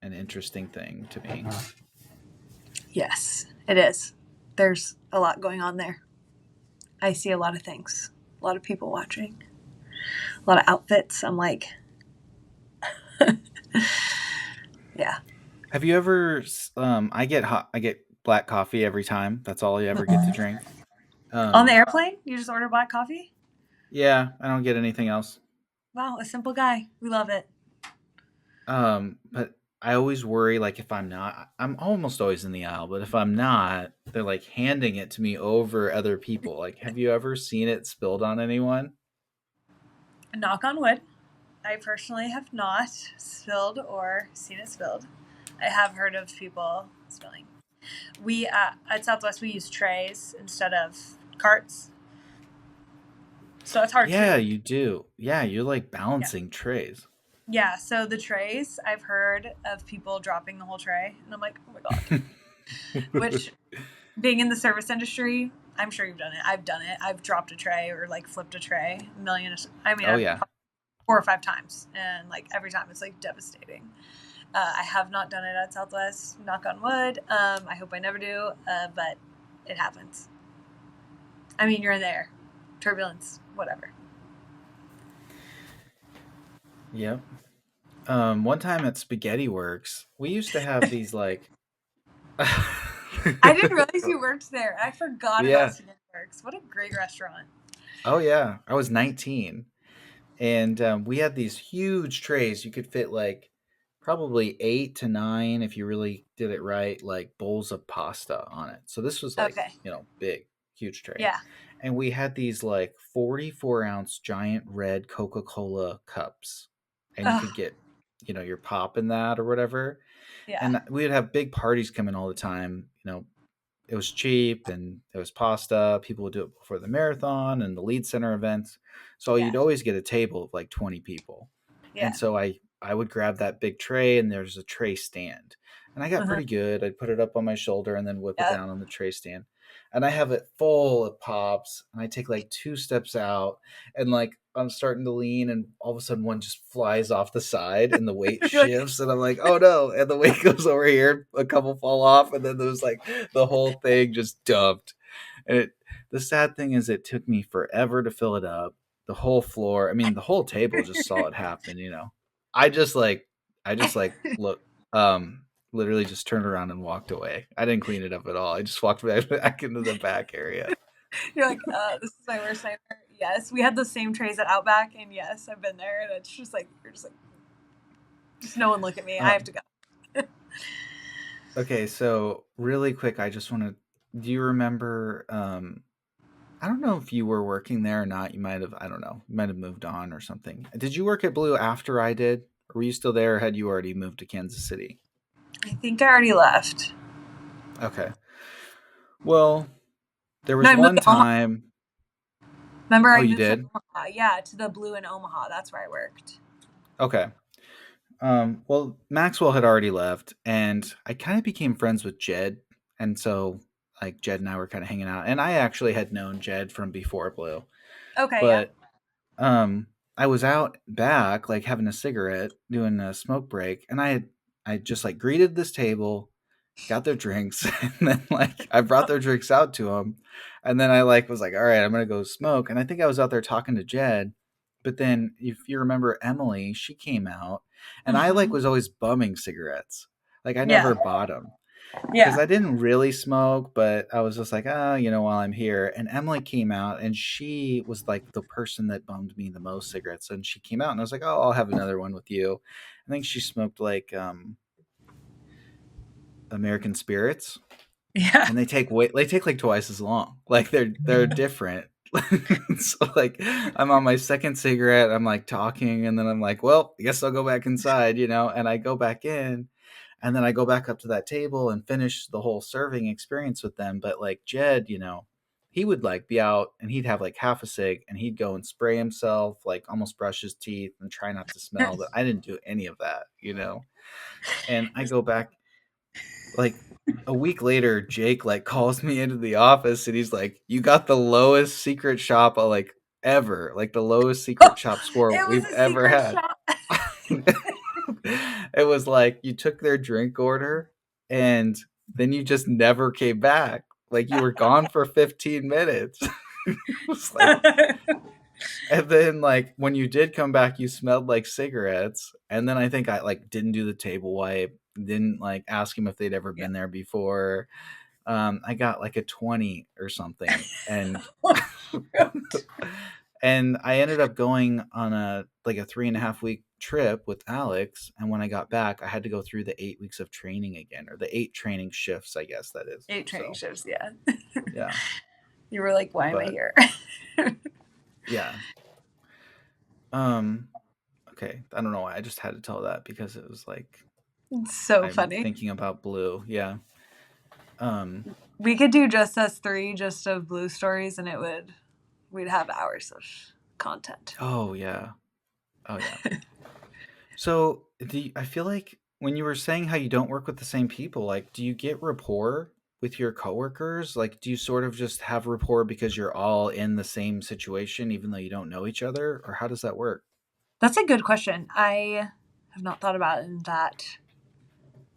an interesting thing to me. Yes, it is. There's a lot going on there. I see a lot of things, a lot of people watching, a lot of outfits. I'm like, yeah. Have you ever? I get black coffee every time. That's all you ever get to drink. On the Um, airplane, you just order black coffee? yeah, I don't get anything else. Wow, a simple guy. We love it. But I always worry, like if I'm not, I'm almost always in the aisle, but if I'm not, they're like handing it to me over other people. Like, have you ever seen it spilled on anyone? Knock on wood. I personally have not spilled or seen it spilled. I have heard of people spilling. We at Southwest we use trays instead of carts, so it's hard Yeah, to. you do. Yeah, you're like Yeah, balancing trays. yeah. So the trays, I've heard of people dropping the whole tray, and I'm like, oh my god. Which, being in the service industry, I'm sure you've done it. I've done it. I've dropped a tray or like flipped a tray a million. I mean, Oh I've yeah. 4 or 5 times, and like every time it's like devastating. I have not done it at Southwest. Knock on wood. I hope I never do, but it happens. I mean, you're in there, turbulence, whatever. Yep. One time at Spaghetti Works, we used to have these like I didn't realize you worked there. I forgot about Yeah. Spaghetti Works. What a great restaurant. Oh yeah. I was 19. And we had these huge trays. You could fit like probably 8 to 9 if you really did it right, like bowls of pasta on it. So this was like, Okay. big, huge tray. Yeah. And we had these like 44-ounce giant red Coca-Cola cups. And you could Oh, get, your pop in that or whatever. yeah. And we would have big parties come in all the time. It was cheap and it was pasta. People would do it before the marathon and the lead center events. So Yeah. you'd always get a table of like 20 people. And Yeah. so I would grab that big tray and there's a tray stand. And I got Uh-huh. pretty good. I'd put it up on my shoulder and then whip it Yep. down on the tray stand. And I have it full of pops and I take like 2 steps out and like I'm starting to lean and all of a sudden one just flies off the side and the weight You're like, shifts and I'm like, oh no. And the weight goes over here, a couple fall off, and then there's like the whole thing just dumped. And the sad thing is it took me forever to fill it up. The whole floor, I mean, the whole table just saw it happen. I just like look literally just turned around and walked away. I didn't clean it up at all. I just walked back into the back area. you're like, this is my worst nightmare. Yes, we had the same trays at Outback, and yes, I've been there, and it's just like you're just like, just no one look at me. I have Um, to go. okay, so really quick, I just want to. Do you remember? I don't know if you were working there or not. You might have. I don't know. You might have moved on or something. Did you work at Blue after I did? Or were you still there? Or had you already moved to Kansas City? I think I already left. Okay. Well, there No, was I moved one to Omaha. time. Remember, Oh, I you moved to did? Omaha. Yeah, to the Blue in Omaha. That's where I worked. Okay. Well, Maxwell had already left, and I kind of became friends with Jed, and so like Jed and I were kind of hanging out, and I actually had known Jed from before Blue, Okay, yeah. but um, I was out back like having a cigarette, doing a smoke break, and I just like greeted this table, got their drinks, and then like I brought their drinks out to them, and then I like was like, all right, I'm gonna go smoke, and I think I was out there talking to Jed, but then if you remember Emily, she came out, and I like Mhm. was always bumming cigarettes, like I Yeah. never bought them because Yeah. I didn't really smoke, but I was just like, oh, while I'm here. And Emily came out, and she was like the person that bummed me the most cigarettes. And she came out, and I was like, oh, I'll have another one with you. I think she smoked like American Spirits, Yeah. and they take like twice as long. Like they're different. So like I'm on my second cigarette, I'm like talking, and then I'm like, well, I guess I'll go back inside, and I go back in, and then I go back up to that table and finish the whole serving experience with them. But like Jed, he would like be out and he'd have like half a cig and he'd go and spray himself, like almost brush his teeth and try not to smell. But I didn't do any of that. And I go back like a week later, Jake like calls me into the office and he's like, "You got the lowest secret shop like ever, like the lowest secret shop score It was we've a ever secret had." shop. It was like you took their drink order and then you just never came back. Like you were gone for 15 minutes. It was like, and then like when you did come back, you smelled like cigarettes. And then I think I like didn't do the table wipe, didn't like ask him if they'd ever Yeah. been there before. I got like a 20 or something. And and I ended up going on a 3.5 week trip with Alex. And when I got back, I had to go through the 8 weeks of training again, or the 8 training shifts, I guess that is. 8 training So shifts, yeah. yeah, You were like, why am I but here? yeah. Um, okay. I don't know why I just had to tell that because it was like It's so I'm funny. thinking about Blue. Yeah. Um. We could do just us three, just of blue stories, and we'd have hours of content. Oh yeah. Oh yeah. So, I feel like when you were saying how you don't work with the same people, like, do you get rapport with your coworkers? Like, do you sort of just have rapport because you're all in the same situation, even though you don't know each other? Or how does that work? That's a good question. I have not thought about it in that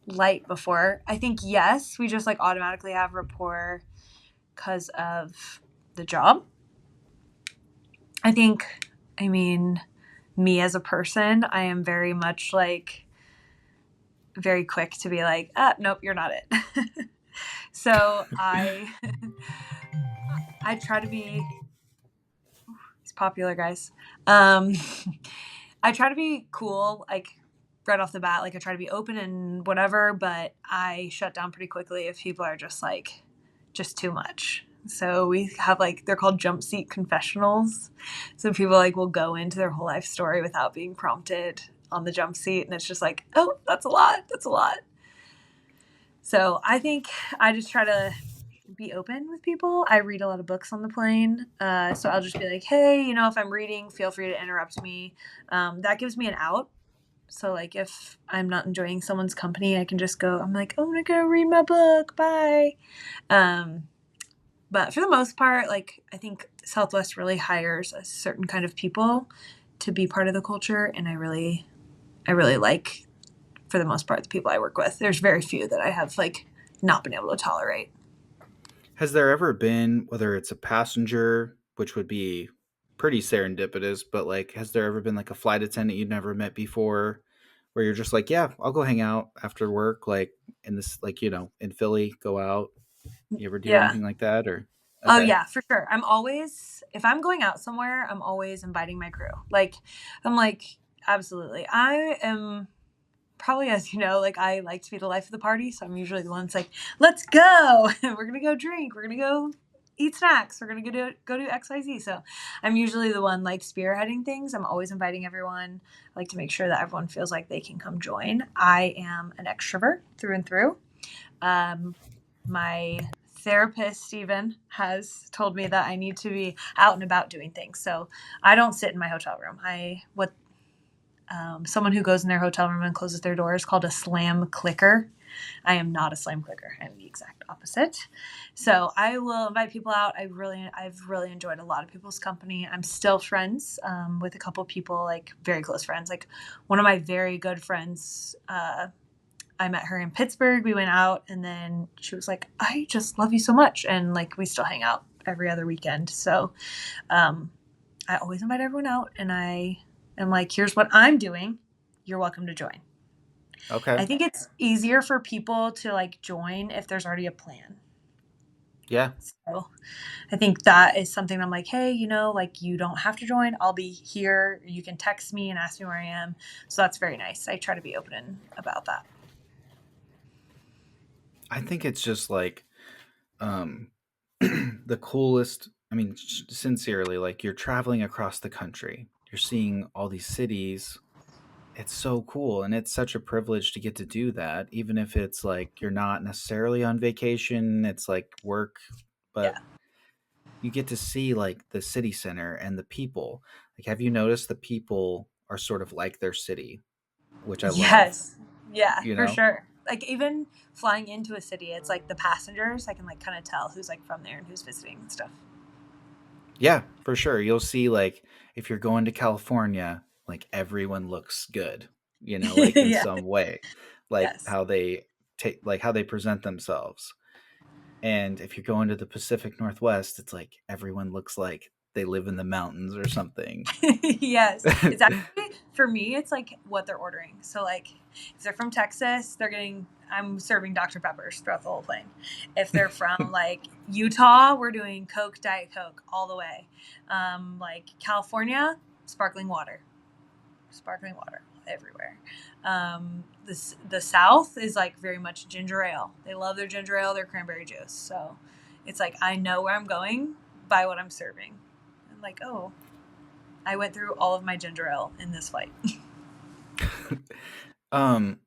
light before. I think yes, we just like automatically have rapport because of the job. I think, I mean, me as a person, I am very much like very quick to be like, nope, you're not it. So I try to be He's popular, guys. Um, I try to be cool, like right off the bat. Like I try to be open and whatever, but I shut down pretty quickly if people are just like, just too much. So we have like they're called jump seat confessionals. So people like will go into their whole life story without being prompted on the jump seat, and it's just like, oh, that's a lot. That's a lot. So I think I just try to be open with people. I read a lot of books on the plane. So I'll just be like, hey, if I'm reading, feel free to interrupt me. That gives me an out. So, like, if I'm not enjoying someone's company, I can just go, I'm like, oh, I'm going to go read my book. Bye. Um, but for the most part, like, I think Southwest really hires a certain kind of people to be part of the culture. And I really like, for the most part, the people I work with. There's very few that I have, like, not been able to tolerate. Has there ever been, whether it's a passenger, which would be pretty serendipitous, but like, has there ever been like a flight attendant you'd never met before where you're just like, yeah, I'll go hang out after work, like in this, like, in Philly, go out? You ever do Yeah. anything like that or? Oh Okay. yeah, for sure. If I'm going out somewhere, I'm always inviting my crew. Like, I'm like, absolutely. I am probably, as you know, like I like to be the life of the party. So I'm usually the one that's like, let's go. We're going to go drink. We're going to go eat snacks. We're going to go do XYZ. So I'm usually the one like spearheading things. I'm always inviting everyone. I like to make sure that everyone feels like they can come join. I am an extrovert through and through. My therapist even has told me that I need to be out and about doing things. So I don't sit in my hotel room. Someone who goes in their hotel room and closes their door is called a slam clicker. I am not a slam clicker. I'm the exact opposite. So I will invite people out. I've really enjoyed a lot of people's company. I'm still friends with a couple of people, like very close friends. Like one of my very good friends, I met her in Pittsburgh. We went out, and then she was like, "I just love you so much," and like we still hang out every other weekend. So I always invite everyone out, and I am like, "Here's what I'm doing. You're welcome to join." Okay. I think it's easier for people to like join if there's already a plan. Yeah. So I think that is something I'm like, hey, like you don't have to join. I'll be here. You can text me and ask me where I am. So that's very nice. I try to be open about that. I think it's just like um the coolest. I mean, sincerely, like you're traveling across the country. You're seeing all these cities. It's so cool, and it's such a privilege to get to do that, even if it's like you're not necessarily on vacation, it's like work, but Yeah. you get to see like the city center and the people. Like, have you noticed the people are sort of like their city, which I love, Yes. Yeah, you for know? sure. Like even flying into a city, it's like the passengers, I can like kind of tell who's like from there and who's visiting and stuff. Yeah, for sure. You'll see like if you're going to California, like everyone looks good, like in Yeah. some way, like Yes. how they take like how they present themselves. And if you're going to the Pacific Northwest, it's like everyone looks like they live in the mountains or something. Yes. It's actually for me it's like what they're ordering. So like if they're from Texas, I'm serving Dr. Peppers throughout the whole plane. If they're from like Utah, we're doing Coke, Diet Coke all the way. Like California, sparkling water. Sparkling water everywhere. The South is like very much ginger ale. They love their ginger ale, their cranberry juice. So it's like I know where I'm going by what I'm serving. I'm like, oh, I went through all of my ginger ale in this flight. um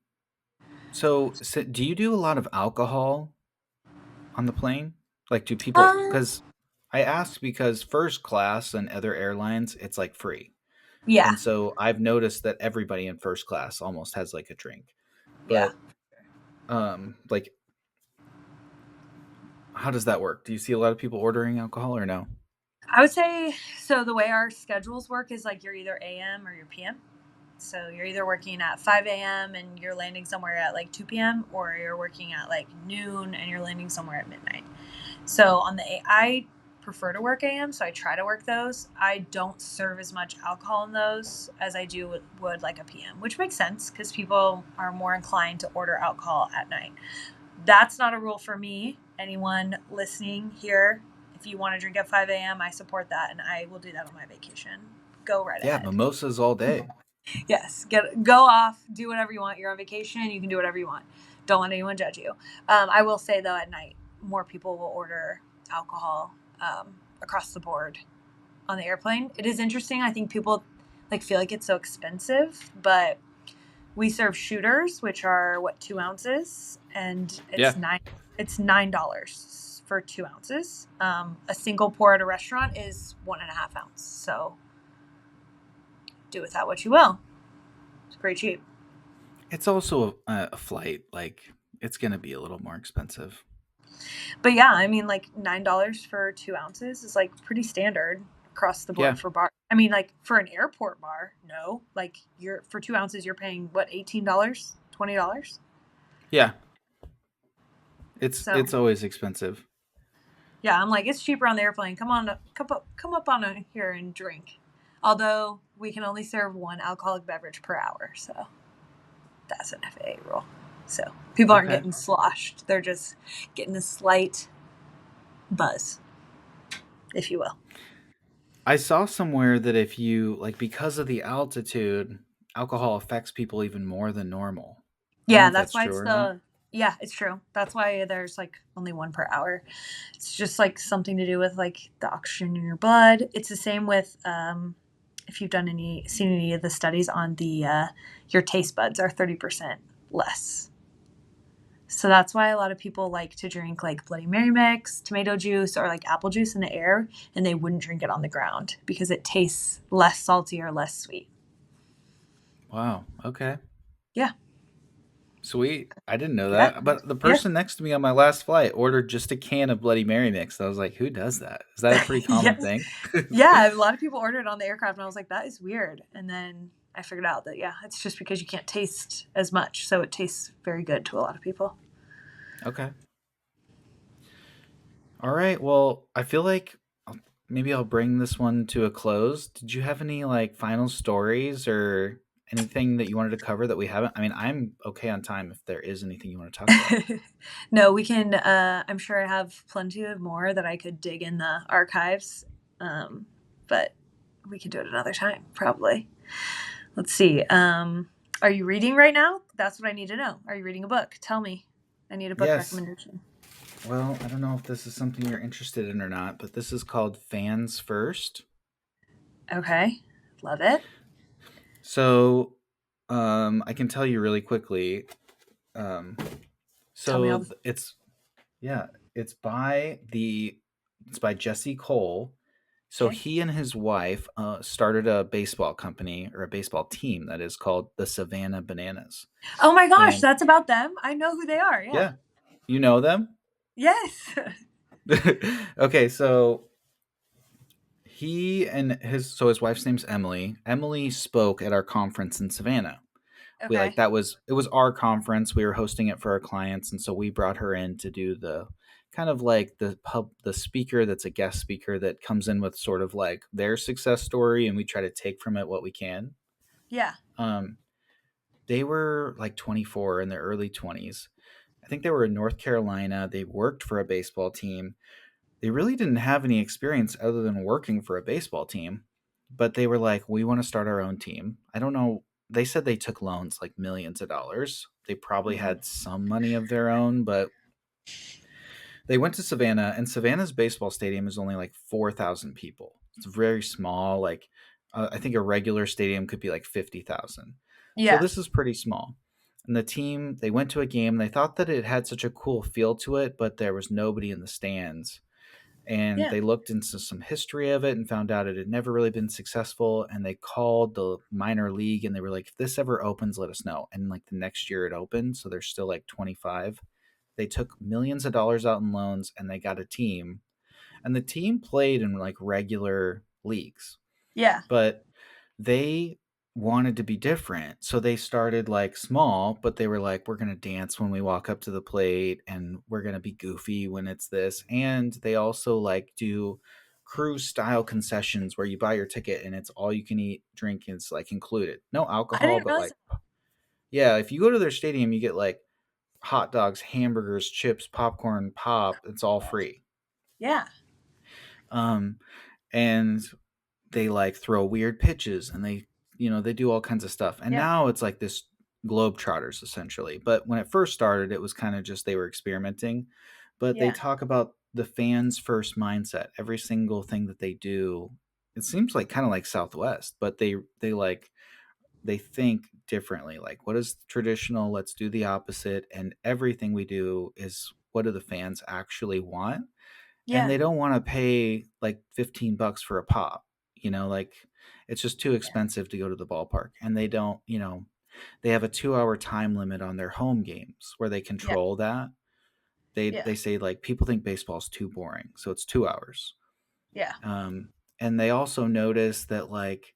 so do you do a lot of alcohol on the plane? Like do people Um, cuz I asked because first class and other airlines it's like free. yeah, And so I've noticed that everybody in first class almost has like a drink. yeah. But like how does that work? Do you see a lot of people ordering alcohol or no? I would say so. The way our schedules work is like you're either AM or you're PM. So you're either working at 5 a.m. and you're landing somewhere at like 2 p.m., or you're working at like noon and you're landing somewhere at midnight. So I prefer to work AM, so I try to work those. I don't serve as much alcohol in those as I would like a PM, which makes sense because people are more inclined to order alcohol at night. That's not a rule for me. Anyone listening here, if you want to drink at 5 a.m., I support that and I will do that on my vacation. Go right Yeah, ahead. mimosas all day. Yes, go off, do whatever you want. You're on vacation, you can do whatever you want. Don't let anyone judge you. I will say though, at night, more people will order alcohol across the board on the airplane. It is interesting. I think people like feel like it's so expensive, but we serve shooters, which are what 2 ounces, and Yeah. It's $9 for 2 ounces. A single pour at a restaurant is 1.5 ounce. So do with that what you will. It's pretty cheap. It's also a flight. Like, it's going to be a little more expensive. But yeah, I mean, like $9 for 2 ounces is like pretty standard across the Yeah. board for bar. I mean, like for an airport bar, no. Like you're for 2 ounces, you're paying what, $18, $20. Yeah. It's So always expensive. yeah, I'm like it's cheaper on the airplane. Come up on here and drink. Although we can only serve one alcoholic beverage per hour, so that's an FAA rule. So people aren't Okay. getting sloshed; they're just getting a slight buzz, if you will. I saw somewhere that if you, like, because of the altitude, alcohol affects people even more than normal. I don't know Yeah, if that's that's why true it's or not. the yeah, it's true. That's why there's like only one per hour. It's just like something to do with like the oxygen in your blood. It's the same with if you've seen any of the studies on the your taste buds are 30% less. So that's why a lot of people like to drink like Bloody Mary mix, tomato juice, or like apple juice in the air, and they wouldn't drink it on the ground because it tastes less salty or less sweet. Wow. Okay. Yeah. Sweet. I didn't know Yeah. that. But the Yeah. person next to me on my last flight ordered just a can of Bloody Mary mix. I was like, who does that? Is that a pretty common Yes. thing? Yeah. A lot of people ordered on the aircraft, and I was like, that is weird. And then I figured out that, yeah, it's just because you can't taste as much. So it tastes very good to a lot of people. Okay. All right. Well, I feel like maybe I'll bring this one to a close. Did you have any like final stories or anything that you wanted to cover that we haven't? I mean, I'm okay on time if there is anything you want to talk about. No, we can, I'm sure I have plenty of more that I could dig in the archives. Um, but we can do it another time, probably. Let's see. Are you reading right now? That's what I need to know. Are you reading a book? Tell me. I need a book Yes. recommendation. Well, I don't know if this is something you're interested in or not, but this is called Fans First. Okay. Love it. So, I can tell you really quickly. Um, Tell me so all the. it's yeah, it's by the it's by Jesse Cole. So Okay. he and his wife started a baseball company or a baseball team that is called the Savannah Bananas. Oh my gosh, And that's about them. I know who they are. Yeah. yeah, you know them. Yes. Okay, so his wife's name's Emily. Emily spoke at our conference in Savannah. We like Okay. that was it was our conference. We were hosting it for our clients, and so we brought her in to do the kind of like the speaker that's a guest speaker that comes in with sort of like their success story, and we try to take from it what we can. Yeah. Um, they were like 24 in their early 20s. I think they were in North Carolina. They worked for a baseball team. They really didn't have any experience other than working for a baseball team, but they were like, we want to start our own team. I don't know. They said they took loans like millions of dollars. They probably Mhm. had some money of their own, but they went to Savannah, and Savannah's baseball stadium is only like 4,000 people. It's very small. Like, I think a regular stadium could be like 50,000. So Yeah. this is pretty small. And the team, they went to a game. They thought that it had such a cool feel to it, but there was nobody in the stands, and Yeah. they looked into some history of it and found out it had never really been successful, and they called the minor league and they were like, if this ever opens, let us know. And like the next year it opened, so they're still like 25. They took millions of dollars out in loans and they got a team, and the team played in like regular leagues, Yeah. but they wanted to be different. So they started like small, but they were like, we're going to dance when we walk up to the plate and we're going to be goofy when it's this. And they also like do cruise style concessions where you buy your ticket and it's all you can eat, drink is like included. No I alcohol, didn't but realize like, that. yeah, if you go to their stadium, you get like hot dogs, hamburgers, chips, popcorn, pop. It's all free. Yeah. Um, and they like throw weird pitches and they do all kinds of stuff. And Yeah. now it's like this globetrotters essentially. But when it first started, it was kind of just they were experimenting. But they Yeah. talk about the fans first mindset. Every single thing that they do, it seems like kind of like Southwest, but they think differently. Like, what is traditional? Let's do the opposite. And everything we do is what do the fans actually want? And Yeah. they don't want to pay like $15 for a pop. Like it's just too Yeah. expensive to go to the ballpark. And they don't, they have a 2-hour time limit on their home games where they Yeah. control that. They Yeah. say like people think baseball's too boring, so it's 2 hours. Yeah. And they also notice that like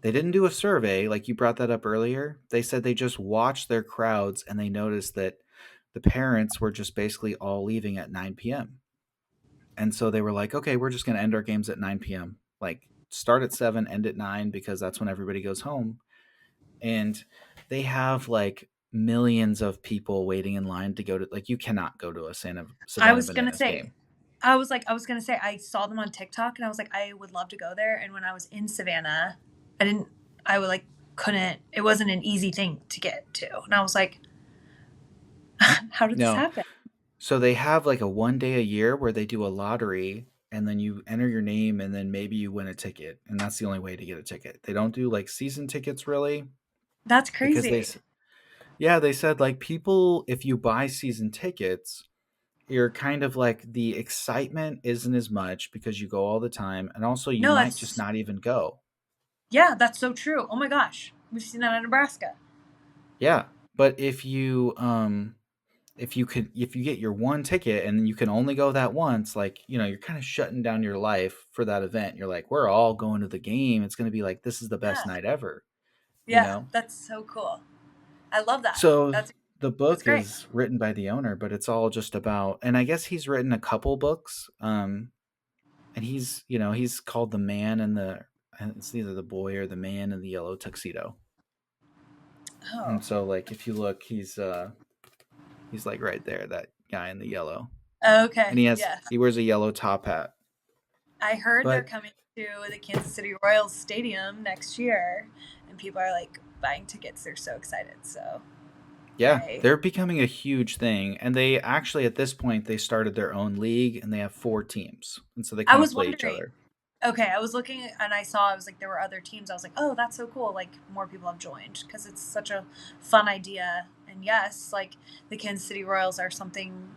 they didn't do a survey, like you brought that up earlier. They said they just watched their crowds and they noticed that the parents were just basically all leaving at 9 p.m. And so they were like, okay, we're just going to end our games at 9 p.m. Like start at 7, end at 9 because that's when everybody goes home. And they have like millions of people waiting in line to go to, like, you cannot go to a I Savannah was gonna Bananas say, game. I was gonna say, I saw them on TikTok, and I was like, I would love to go there. And when I was in Savannah, I didn't, I would like, couldn't, it wasn't an easy thing to get to. And I was like, how did this No. happen? So they have like a 1 day a year where they do a lottery and then you enter your name and then maybe you win a ticket. And that's the only way to get a ticket. They don't do like season tickets really That's because crazy. yeah, they said like people, if you buy season tickets, you're kind of like the excitement isn't as much because you go all the time. And also you No, might just that's, not even go. yeah, that's so true. Oh my gosh. We've seen that in Nebraska. Yeah, but if you get your one ticket and you can only go that once, like, you're kind of shutting down your life for that event. You're like, we're all going to the game. It's going to be like, this is the best Yeah. night ever, you Yeah, know? that's so cool. I love that. So That's the that's book great. is written by the owner, but it's all just about, and I guess he's written a couple books. And he's called the man in the, it's either the boy or the man in the yellow tuxedo. Oh. And so like, if you look, he's like right there, that guy in the yellow. And Okay. he Yeah. he wears a yellow top hat. I heard they're But coming to the Kansas City Royals Stadium next year, and people are like buying tickets. They're so excited. So yeah, I they're becoming a huge thing. And they actually, at this point, they started their own league and they have 4 teams. And so they I kind of was play each wondering. other. Okay, I was looking and I was like there were other teams. I was like, oh, that's so cool. Like more people have joined because it's such a fun idea. And yes, like the Kansas City Royals are something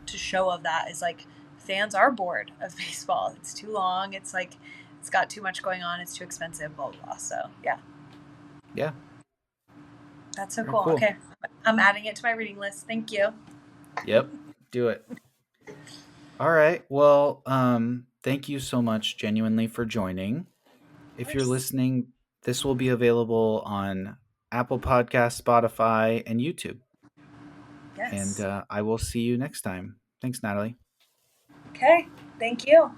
to show of that. Is like fans are bored of baseball. It's too long. It's like it's got too much going on. It's too expensive. Blah blah blah. So yeah, Yeah, that's so very cool. cool. Okay, I'm adding it to my reading list. Thank you. Of Yep, do it. All right. Well, thank you so much, genuinely, for joining. If you're course. listening, this will be available on Apple Podcasts, Spotify, and YouTube. And Yes. I will see you next time. Thanks, Natalie. Okay. Thank you.